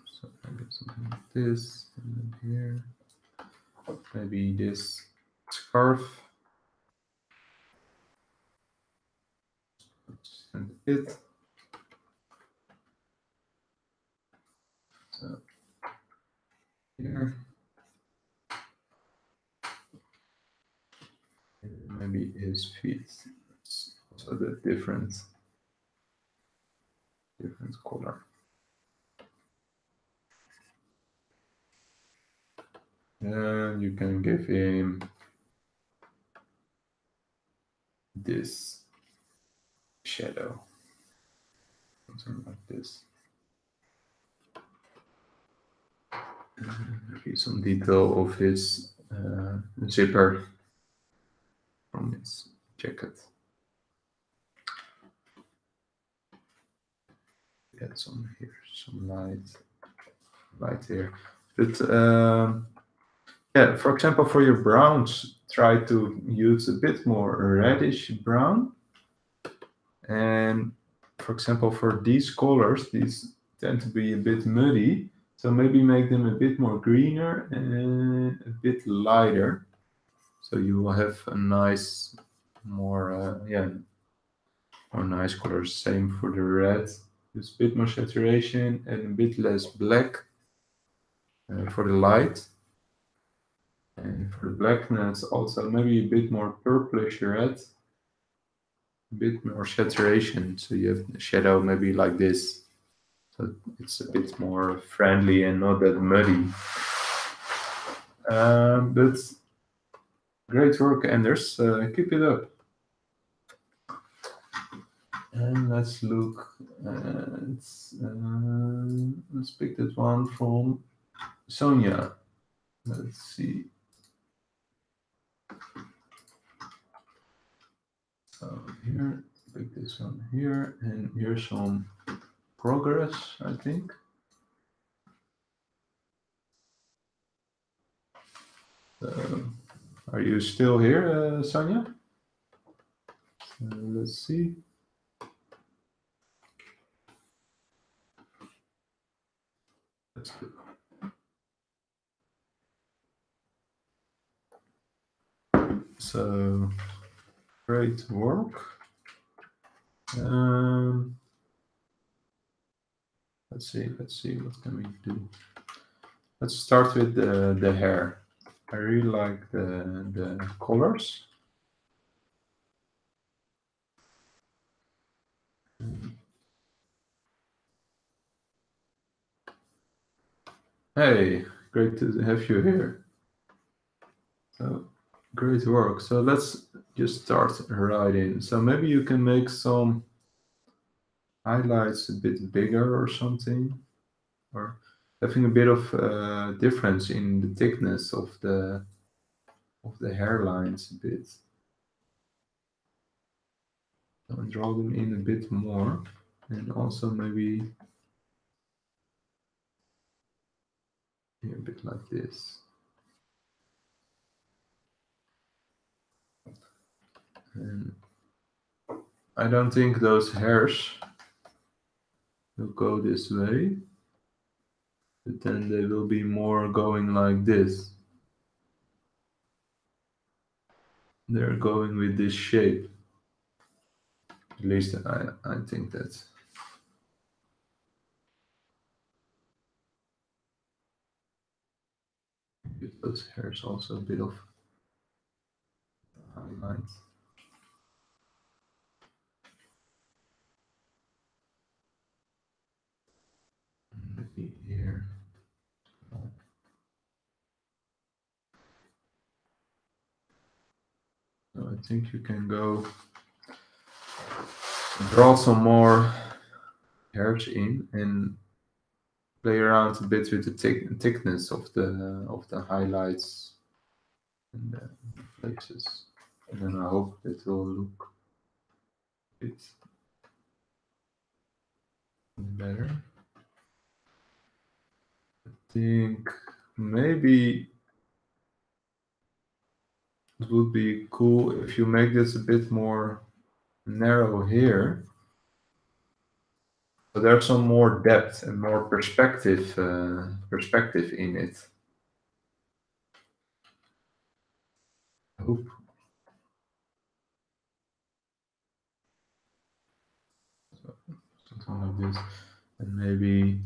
So maybe something like this, and then here, maybe this scarf, and it. So here, maybe his feet. It's also the different color. And you can give him this shadow, something like this. Maybe some detail of his zipper from his jacket. Get some here, some light here. But yeah, for example, for your browns, try to use a bit more reddish brown. And for example, for these colors, these tend to be a bit muddy. So maybe make them a bit more greener and a bit lighter. So you will have a nice, more nice colors. Same for the red. Use a bit more saturation and a bit less black for the light. And for the blackness, also maybe a bit more purplish red, a bit more saturation. So you have the shadow maybe like this. So it's a bit more friendly and not that muddy. But great work, Anders. Keep it up. And let's look at, let's pick that one from Sonia. Let's see. So here, pick this one here, and here's some progress, I think. Are you still here, Sonia? Let's see. That's good. So great work. Let's see. What can we do? Let's start with the hair. I really like the colors. Hey, great to have you here. So great work. So let's just start right in. So maybe you can make some highlights a bit bigger or something, or having a bit of difference in the thickness of the hairlines a bit. So draw them in a bit more, and also maybe here, a bit like this. And I don't think those hairs will go this way, but then they will be more going like this. They're going with this shape. At least I think that. Give those hairs also a bit of highlights. Maybe here. So I think you can go draw some more hairs in and play around a bit with the thickness of the highlights and the places. And then I hope it will look a bit better. I think maybe it would be cool if you make this a bit more narrow here. So there's some more depth and more perspective in it. I hope. So, something like this. And maybe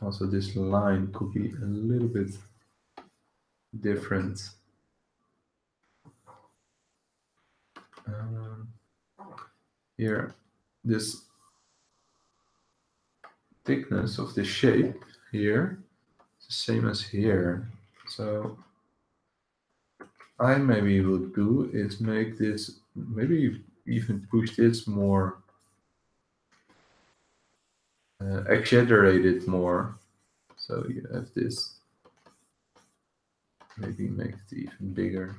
also this line could be a little bit different. Um, Here, this thickness of the shape here is the same as here. So I maybe will do is make this, maybe even push this more, exaggerate it more. So you have this, maybe make it even bigger.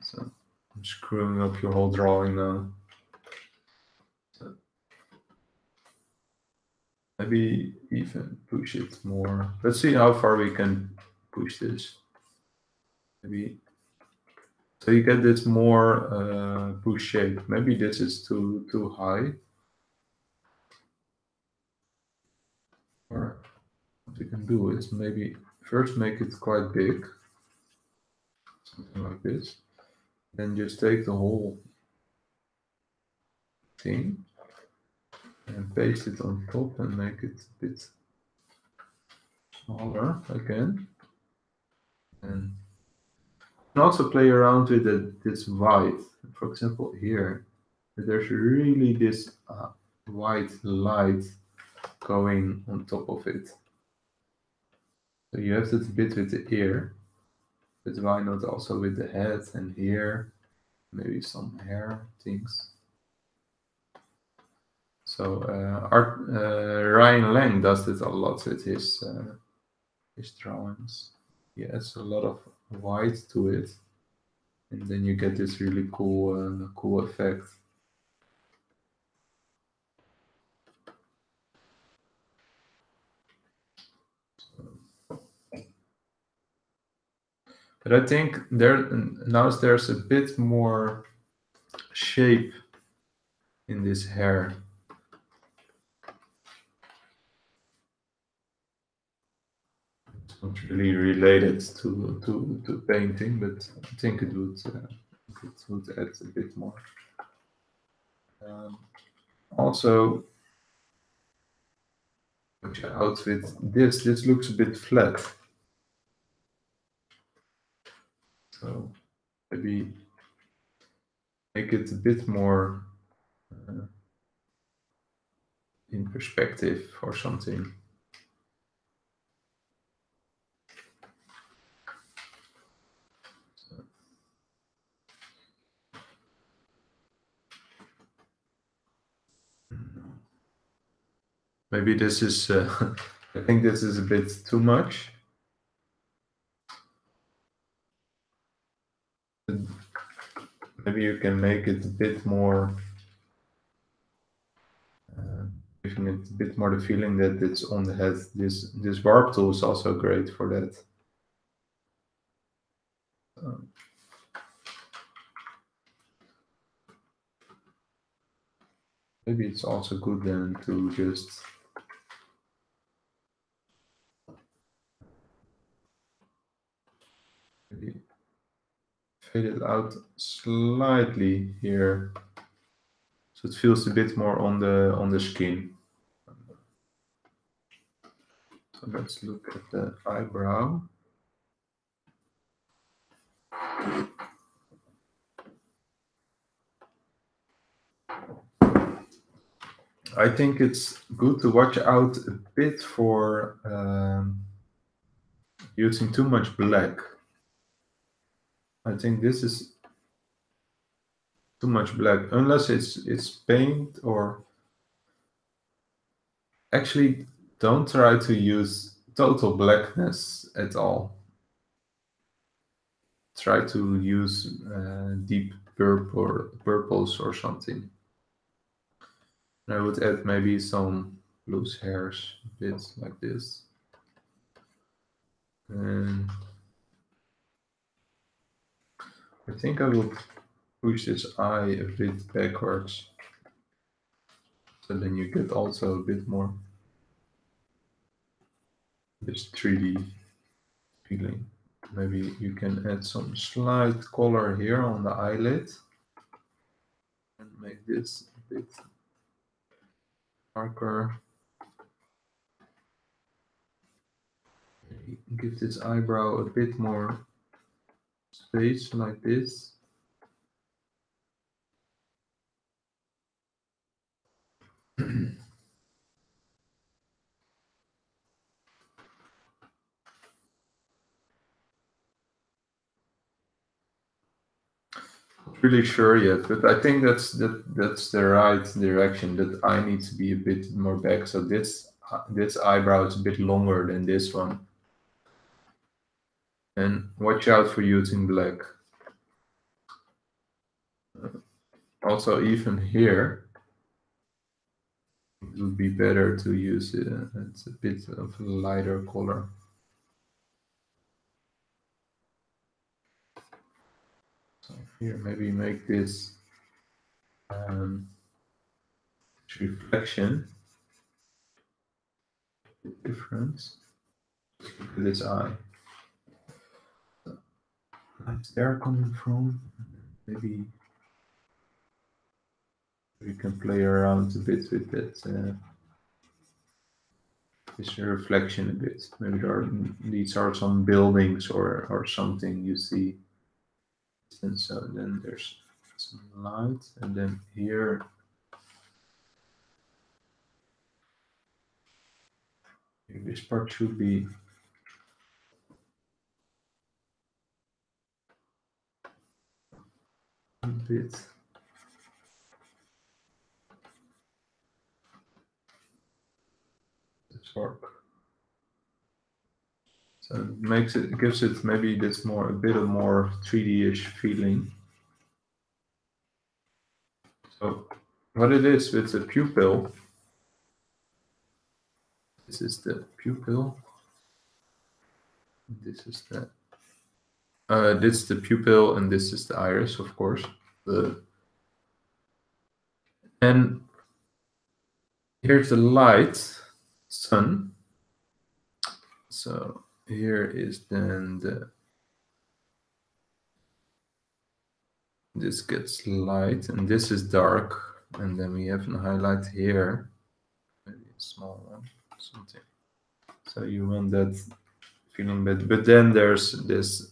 So I'm screwing up your whole drawing now. So maybe even push it more. Let's see how far we can push this. Maybe so you get this more push shape. Maybe this is too high. Or what we can do is maybe first make it quite big, something like this. Then just take the whole thing and paste it on top and make it a bit smaller again. And also play around with this white. For example, here, there's really this white light going on top of it. So you have that a bit with the ear, but why not also with the head and here, maybe some hair things. So Ryan Lang does this a lot with his drawings. He adds a lot of white to it, and then you get this really cool effect. But I think there's a bit more shape in this hair. It's not really related to painting, but I think it would add a bit more. Also, watch out with this. This looks a bit flat. So maybe make it a bit more in perspective or something. Maybe this is, I think this is a bit too much. Maybe you can make it a bit more, giving it a bit more the feeling that it's on the head. This warp tool is also great for that. Maybe it's also good then to just maybe fade it out slightly here, so it feels a bit more on the skin. So let's look at the eyebrow. I think it's good to watch out a bit for using too much black. I think this is too much black, unless it's paint, or actually don't try to use total blackness at all. Try to use deep purples or something. I would add maybe some loose hairs, bits like this. And I think I will push this eye a bit backwards. So then you get also a bit more this 3D feeling. Maybe you can add some slight color here on the eyelid and make this a bit darker. Give this eyebrow a bit more space like this. Not really sure yet, but I think that's the right direction. That eye needs to be a bit more back. So this eyebrow is a bit longer than this one. And watch out for using black. Also, even here, it would be better to use it's a bit of a lighter color. So here, maybe make this reflection a bit different. Look at this eye. So, light's there coming from. Maybe we can play around a bit with that. This reflection a bit. Maybe these are some buildings or something you see. And so then there's some light, and then here this part should be a bit dark. So it gives it maybe this a bit of more 3D-ish feeling. So what it is with the pupil, this is the pupil, this is the This is the pupil and this is the iris, of course. And here's the light, sun. So here is then this gets light and this is dark. And then we have a highlight here, maybe a small one, something. So you want that feeling better. But then there's this,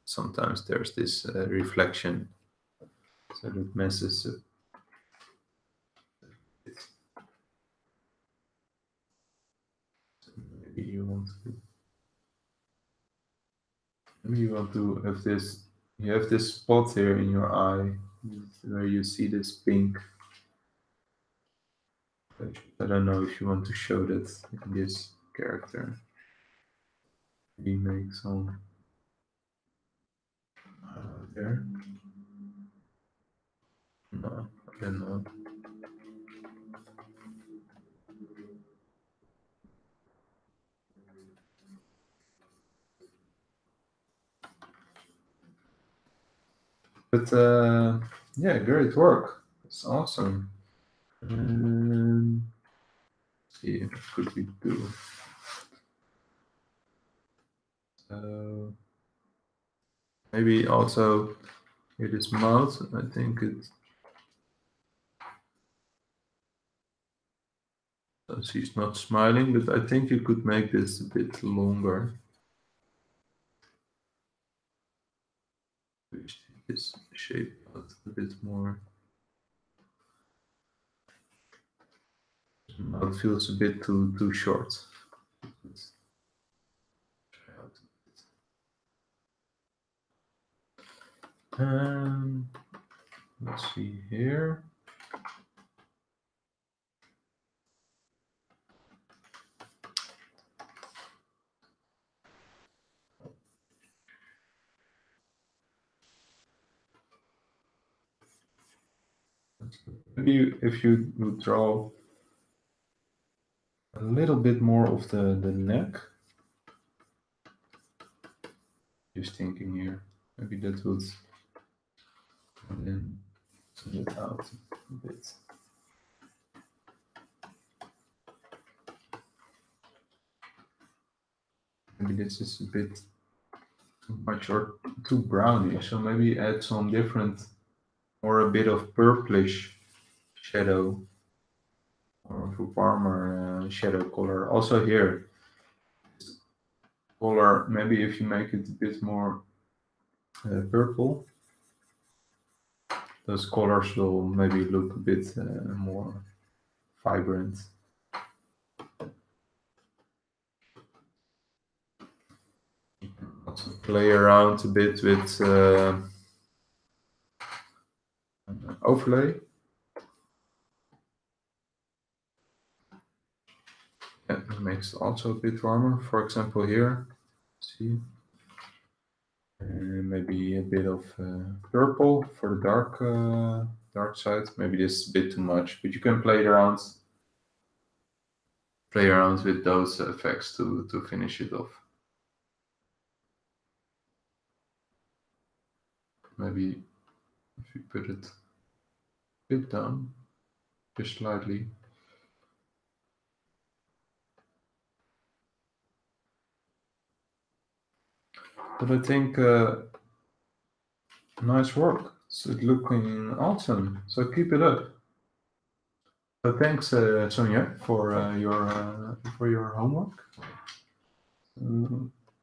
sometimes there's this reflection. So that messes up. Maybe you want to have this. You have this spot here in your eye where you see this pink. I don't know if you want to show that in this character. We make some there. No, I don't know. But yeah, great work. It's awesome. Let's see, what could we do? So maybe also here this mouth. I think it. She's not smiling, but I think you could make this a bit longer. This shape out a bit more. Mouth feels a bit too short. Let's see here. Maybe if you would draw a little bit more of the neck. Just thinking here. Maybe that would then send it out a bit. Maybe this is a bit too much or too browny. So maybe add some different or a bit of purplish shadow or of a warmer shadow color. Also here, color, maybe if you make it a bit more purple, those colors will maybe look a bit more vibrant. Also play around a bit with overlay. Yeah, it makes it also a bit warmer. For example, here, see, maybe a bit of purple for the dark side. Maybe this is a bit too much, but you can play around with those effects to finish it off. Maybe if you put it a bit down, just slightly. But I think nice work. It's looking awesome. So keep it up. So thanks, Sonia, for your homework.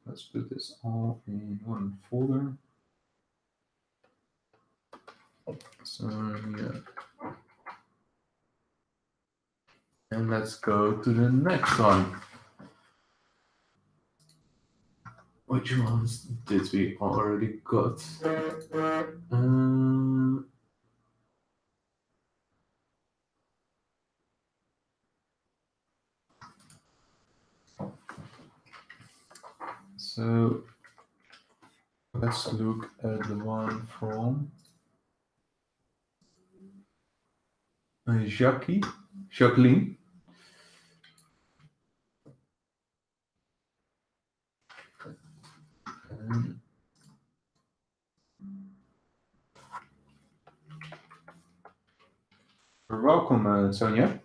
Let's put this all in one folder. So yeah. And let's go to the next one. Which ones did we already got? So let's look at the one from Jacqueline. welcome, Sonia.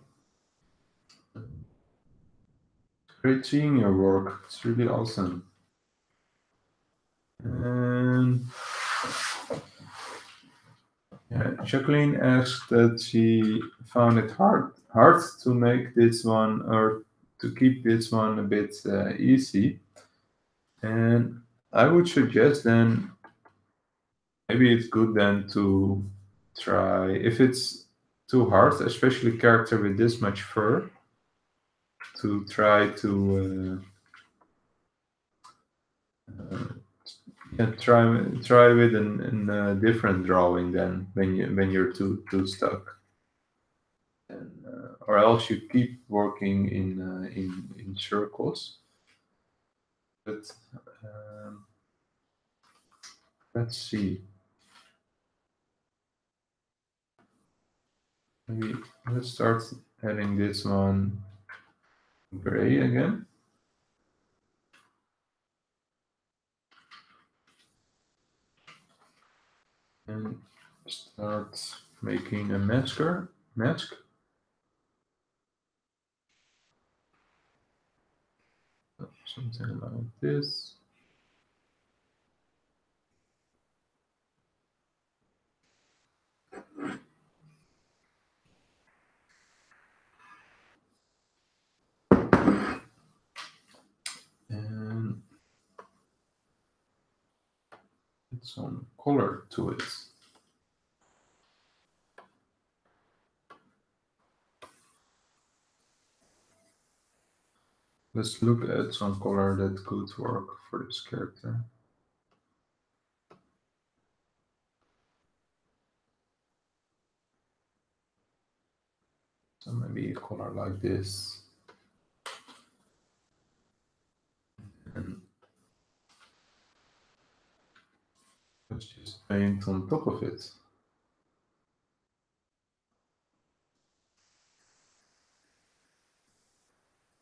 Great seeing your work. It's really awesome. And yeah, Jacqueline asked that she found it hard to make this one or to keep this one a bit easy. And I would suggest then maybe it's good then to try if it's too hard, especially character with this much fur, to try to try with an different drawing then when you're too stuck, and or else you keep working in circles. But um, let's see. Maybe let's start adding this one gray again. And start making a mask. Something like this. And add some color to it. Let's look at some color that could work for this character. So maybe a color like this. And let's just paint on top of it.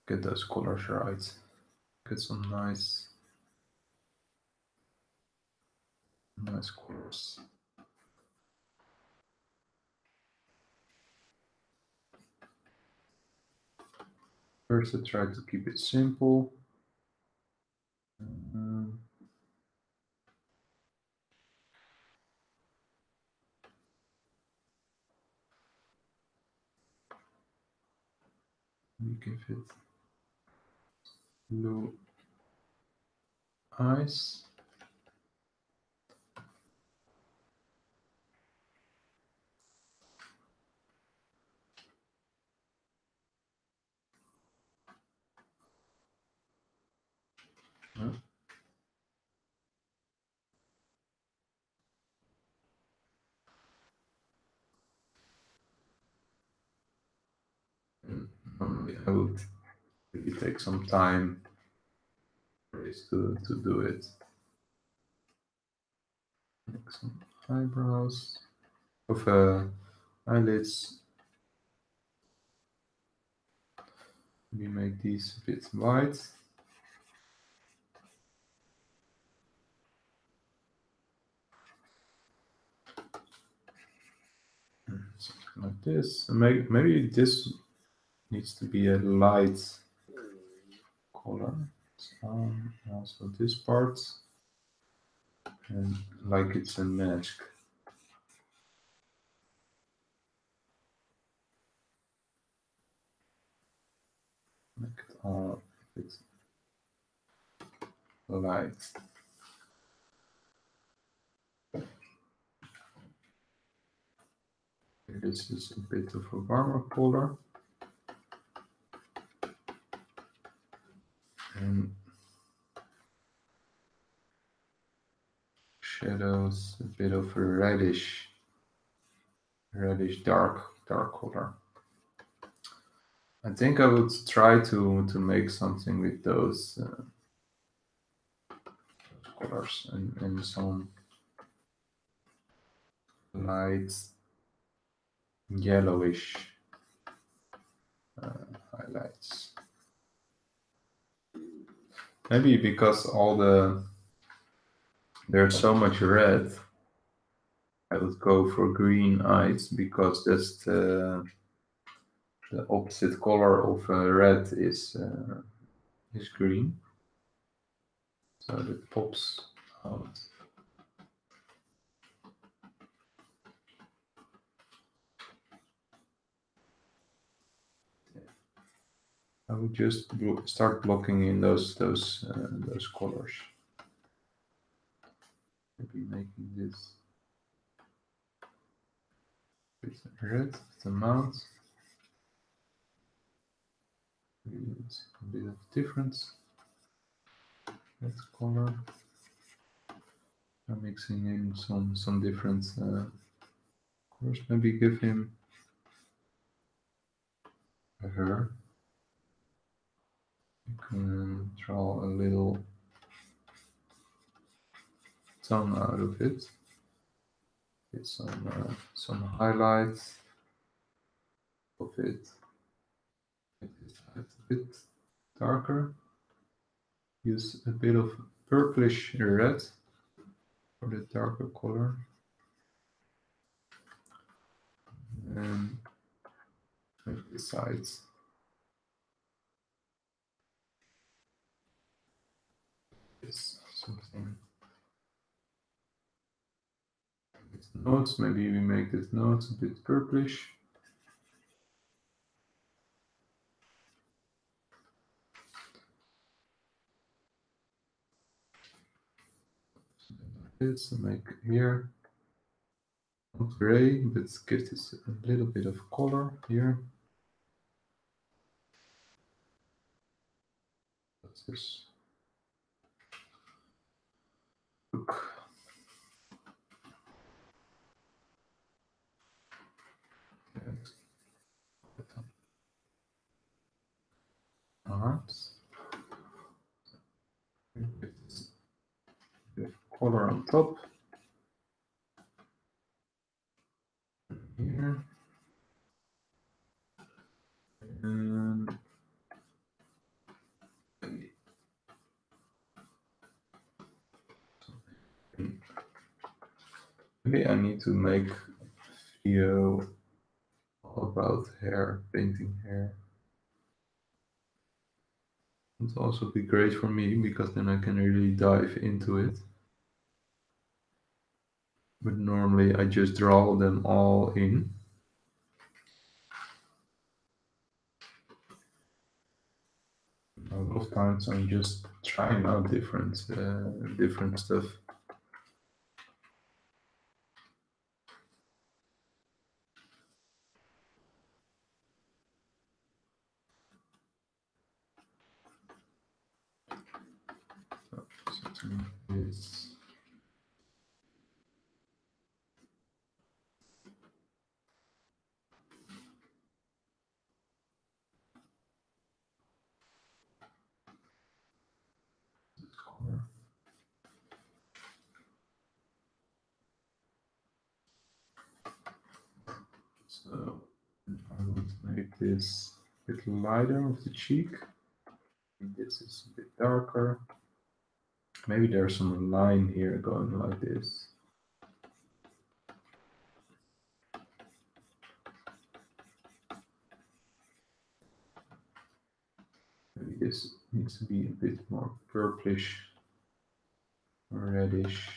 Get those colors right. Get some nice colors. First, I try to keep it simple. We give it blue eyes. Normally I would really take some time to do it. Make some eyebrows of eyelids. We make these a bit white. Something like this. And maybe this needs to be a light color. Also this part, and like it's a mask. Make it all a bit light. This is a bit of a warmer color. And shadows, a bit of a reddish dark color. I think I would try to make something with those colors and some light yellowish highlights. Maybe because there's so much red, I would go for green eyes because that's the the opposite color of red is green, so it pops out. I would just start blocking in those colors. Maybe making this with red, the mount. It's a bit of difference. Red color. I'm mixing in some different colors. Maybe give him a hair. You can draw a little tone out of it. Get some highlights of it. Make this a bit darker. Use a bit of purplish red for the darker color. And make the sides this something. These notes, maybe we make these notes a bit purplish. This make here not gray, but give this a little bit of color here. That's this look. Alright. Give this bit of color on top. Here. And maybe I need to make a video about hair, painting hair. It would also be great for me because then I can really dive into it. But normally I just draw them all in. A lot of times I'm just trying out different stuff. Something like this. This color. So I would make this a bit lighter of the cheek. This is a bit darker. Maybe there's some line here going like this. Maybe this needs to be a bit more purplish or reddish.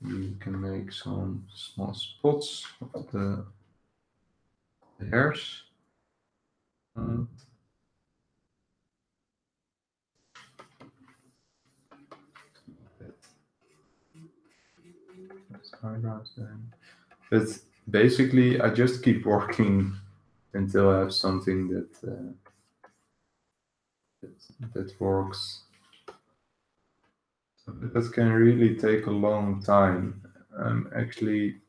You can make some small spots of the hairs. Eyebrows then. But basically, I just keep working until I have something that works. So that can really take a long time. Actually,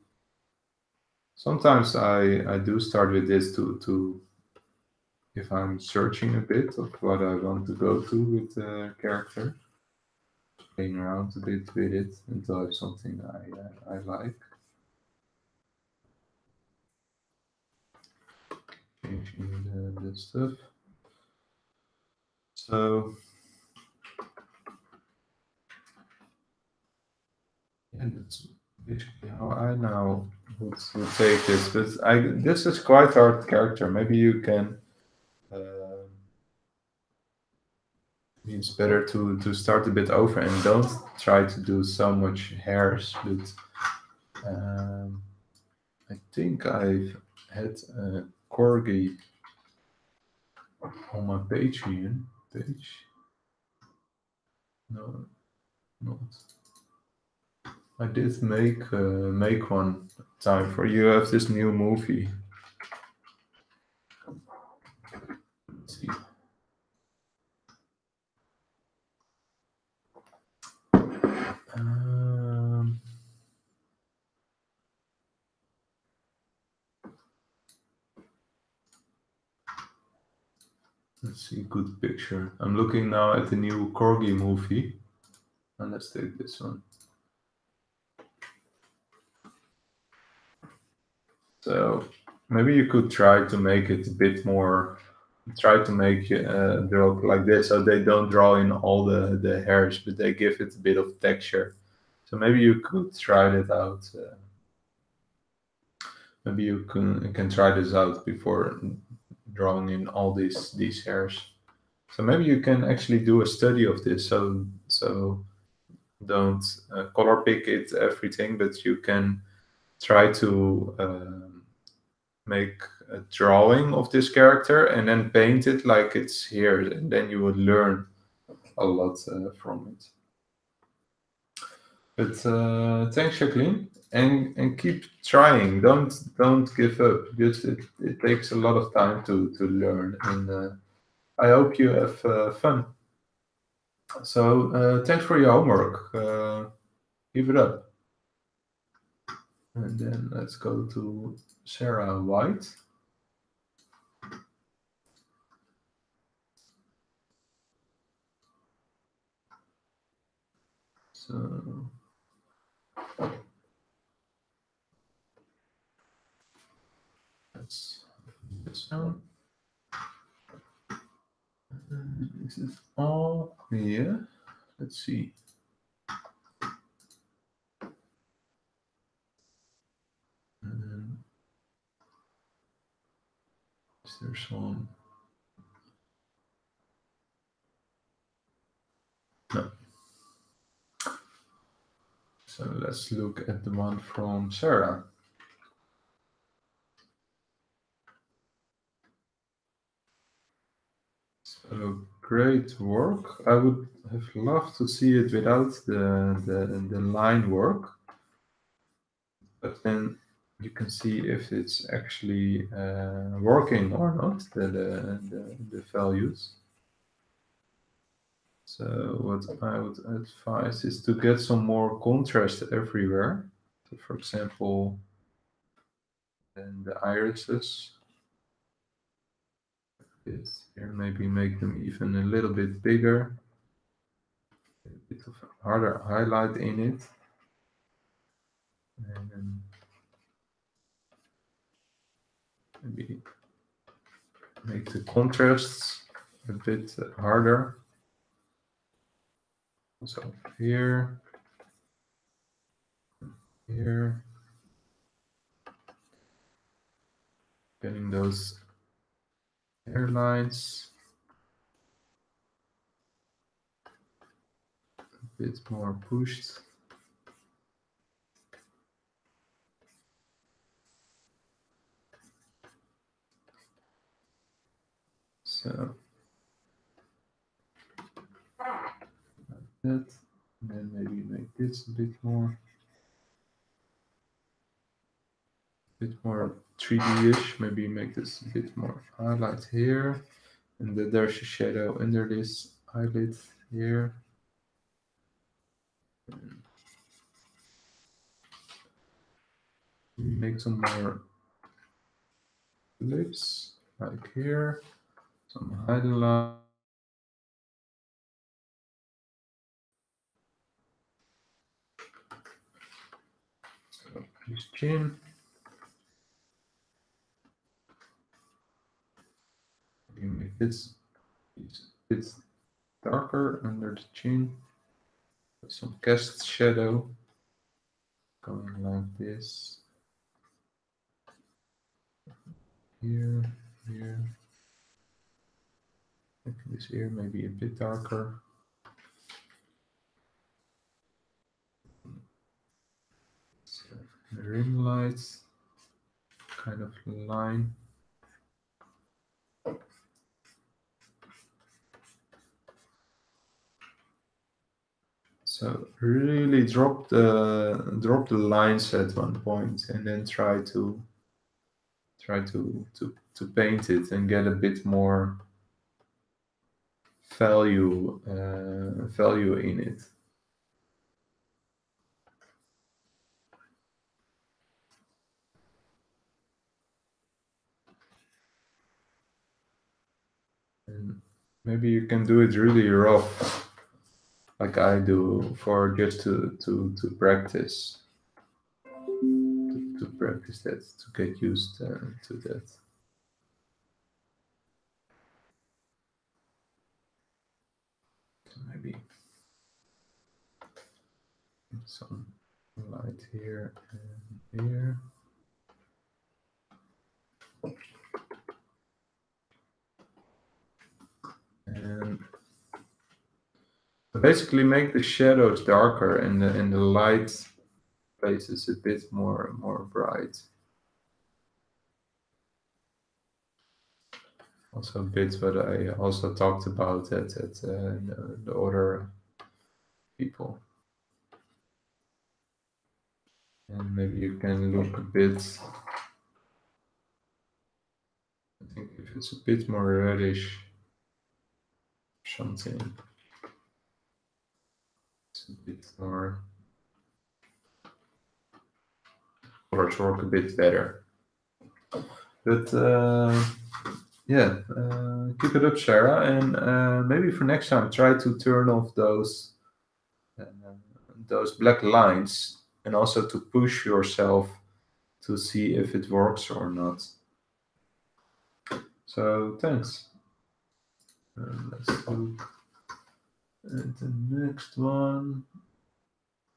sometimes I do start with this to if I'm searching a bit of what I want to go to with the character, playing around a bit with it until I have something I like. Changing the stuff. So And that's basically how I now would take this. But this is quite hard character. Maybe you can. It's better to start a bit over and don't try to do so much hairs. But I think I've had a corgi on my Patreon page. No, not. I did make one time for you. Have this new movie. Let's see. Let's see, good picture. I'm looking now at the new Corgi movie. And let's take this one. So maybe you could try to make it a bit more, try to make draw like this so they don't draw in all the hairs, but they give it a bit of texture. So maybe you could try that out. Maybe you can try this out before drawing in all these hairs. So maybe you can actually do a study of this. So don't color pick it everything, but you can try to make a drawing of this character and then paint it like it's here, and then you would learn a lot from it. But thanks, Jacqueline, and keep trying. Don't give up. Just it takes a lot of time to learn, and I hope you have fun. So thanks for your homework. Keep it up. And then let's go to Sarah White. So that's this one. Is it all here? Let's see. Is there some? No. So let's look at the one from Sarah. So great work. I would have loved to see it without the line work, but then you can see if it's actually working or not, the values. So what I would advise is to get some more contrast everywhere. So for example, then the irises. This here, maybe make them even a little bit bigger. A bit of harder highlight in it. And maybe make the contrasts a bit harder. So here, here, getting those hairlines a bit more pushed. So like that, and then maybe make this a bit more 3D-ish. Maybe make this a bit more highlight here, and then there's a shadow under this eyelid here. And make some more lips, like here, some highlight. So his chin. You make this a bit darker under the chin. Some cast shadow. going like this. Here, here. Like this here, maybe a bit darker. So, the rim lights, kind of line. So really drop the lines at one point, and then try to paint it and get a bit more value in it. And maybe you can do it really rough, like I do, for just to practice. To practice that, to get used to that. So maybe some light here and here. And basically make the shadows darker and the light places a bit more bright. Also a bit what I also talked about at the other people. And maybe you can look a bit, I think if it's a bit more reddish, something, it's a bit more, colors work a bit better. But yeah, keep it up, Sarah, and maybe for next time try to turn off those black lines, and also to push yourself to see if it works or not. So thanks. Let's look at the next one.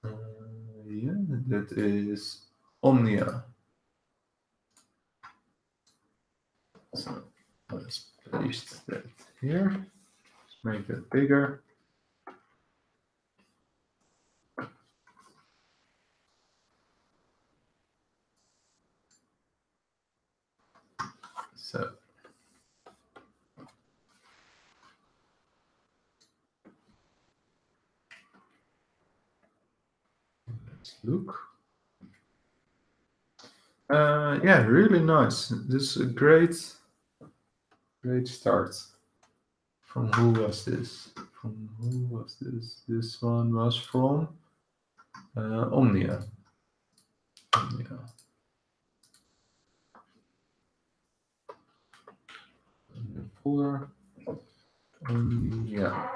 Yeah, that is Omnia. So let's paste that here. Let's make that bigger. So let's look. Yeah, really nice. This is a great start. From who was this? From who was this? This one was from Omnia. Omnia. The folder. Omnia.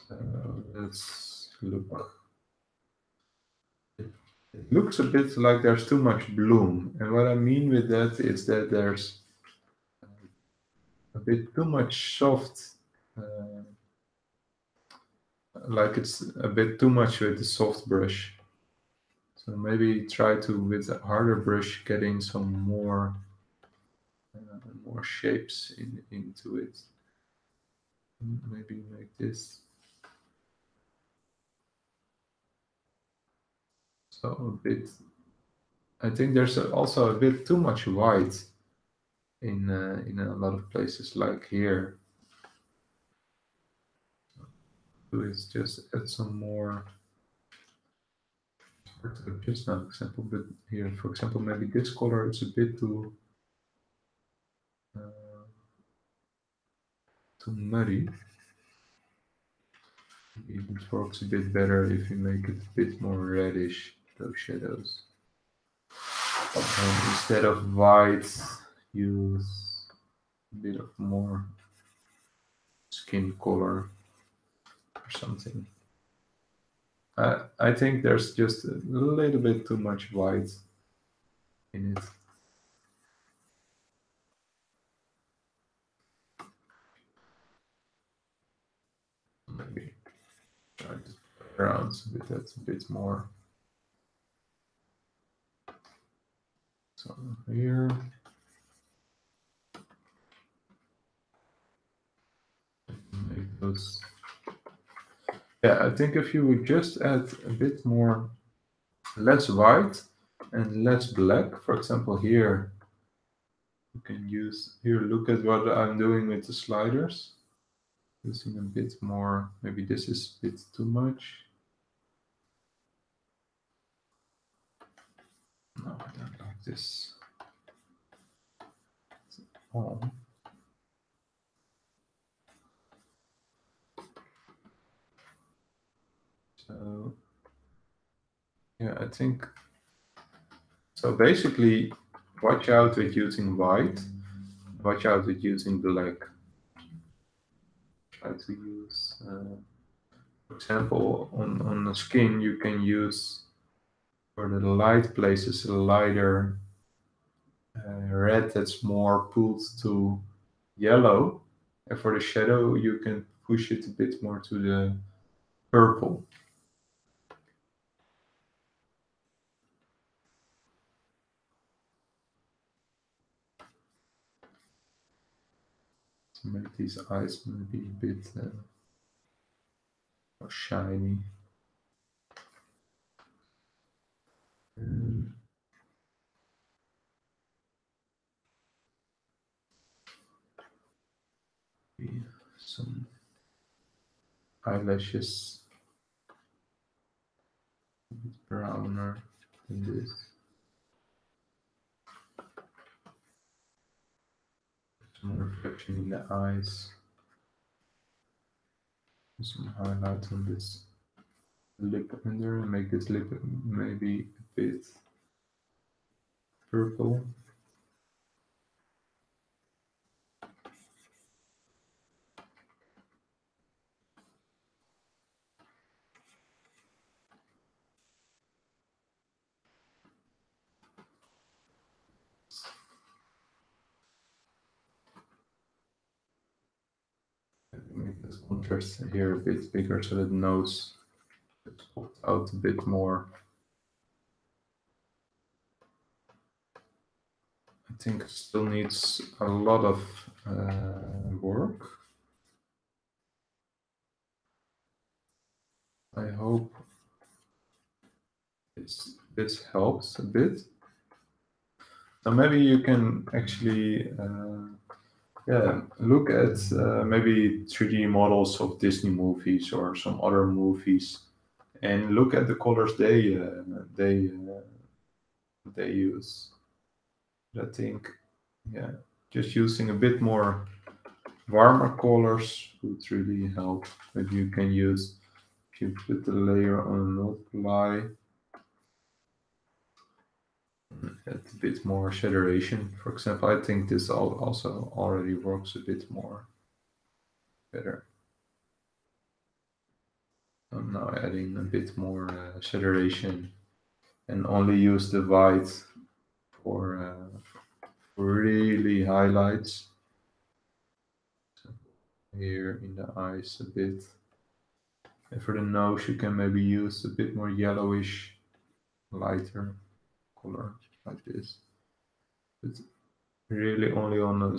So let's look. It looks a bit like there's too much bloom, and what I mean with that is that there's a bit too much soft, like it's a bit too much with the soft brush. So maybe try to, with a harder brush, getting some more shapes into it. Maybe make this. So a bit. I think there's also a bit too much white in a lot of places, like here. So it's just add some more. Just an example, but here, for example, maybe this color is a bit too muddy. It works a bit better if you make it a bit more reddish, those shadows. And instead of white, use a bit of more skin color or something. I think there's just a little bit too much white in it. Maybe try to around a bit. That's a bit more. So here. Make those. Yeah, I think if you would just add a bit more, less white and less black, for example, here, you can use, here, look at what I'm doing with the sliders. Using a bit more, maybe this is a bit too much. No, I don't like this. Oh. So, yeah, I think, so basically, watch out with using white, watch out with using black. Try to use, for example, on the skin, you can use, for the light places, a lighter red that's more pulled to yellow. And for the shadow, you can push it a bit more to the purple. To make these eyes maybe a bit more shiny. Some eyelashes a bit browner than this. Some reflection in the eyes. Some highlight on this lip under and make this lip maybe a bit purple. Make this contrast here a bit bigger so that the nose pops out a bit more. I think it still needs a lot of work. I hope this helps a bit. So maybe you can actually look at maybe 3D models of Disney movies or some other movies, and look at the colors they use. I think, yeah, just using a bit more warmer colors would really help. Maybe you can use, if you put the layer on multiply, add a bit more saturation. For example, I think this also already works a bit more better. I'm now adding a bit more saturation and only use the white for really highlights. So here in the eyes a bit. And for the nose, you can maybe use a bit more yellowish, lighter color like this. But really only on a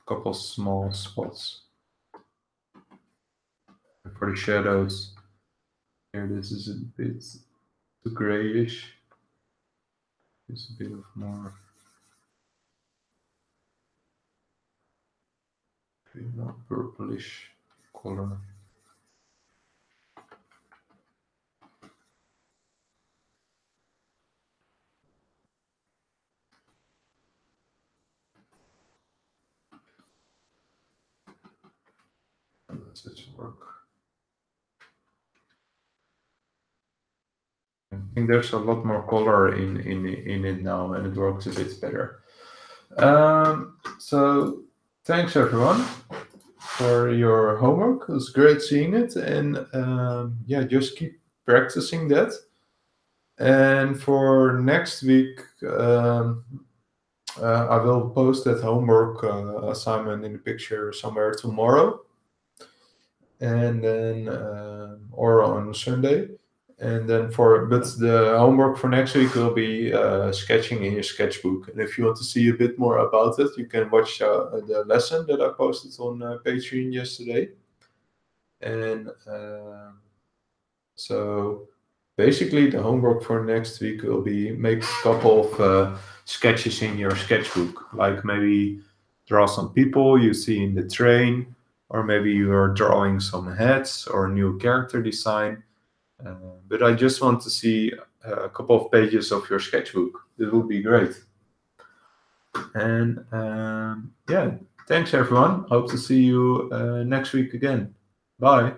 couple small spots. And for the shadows, here this is a bit too grayish. It's a bit of more purplish color. Does this work? I think there's a lot more color in it now, and it works a bit better. So thanks everyone for your homework. It was great seeing it, and yeah, just keep practicing that. And for next week, I will post that homework assignment in the picture somewhere tomorrow. and then or on Sunday. And then but the homework for next week will be sketching in your sketchbook. And if you want to see a bit more about it, you can watch the lesson that I posted on Patreon yesterday. And so basically the homework for next week will be make a couple of sketches in your sketchbook, like maybe draw some people you see in the train, or maybe you are drawing some heads or a new character design. But I just want to see a couple of pages of your sketchbook. It would be great. And yeah, thanks everyone. Hope to see you next week again. Bye.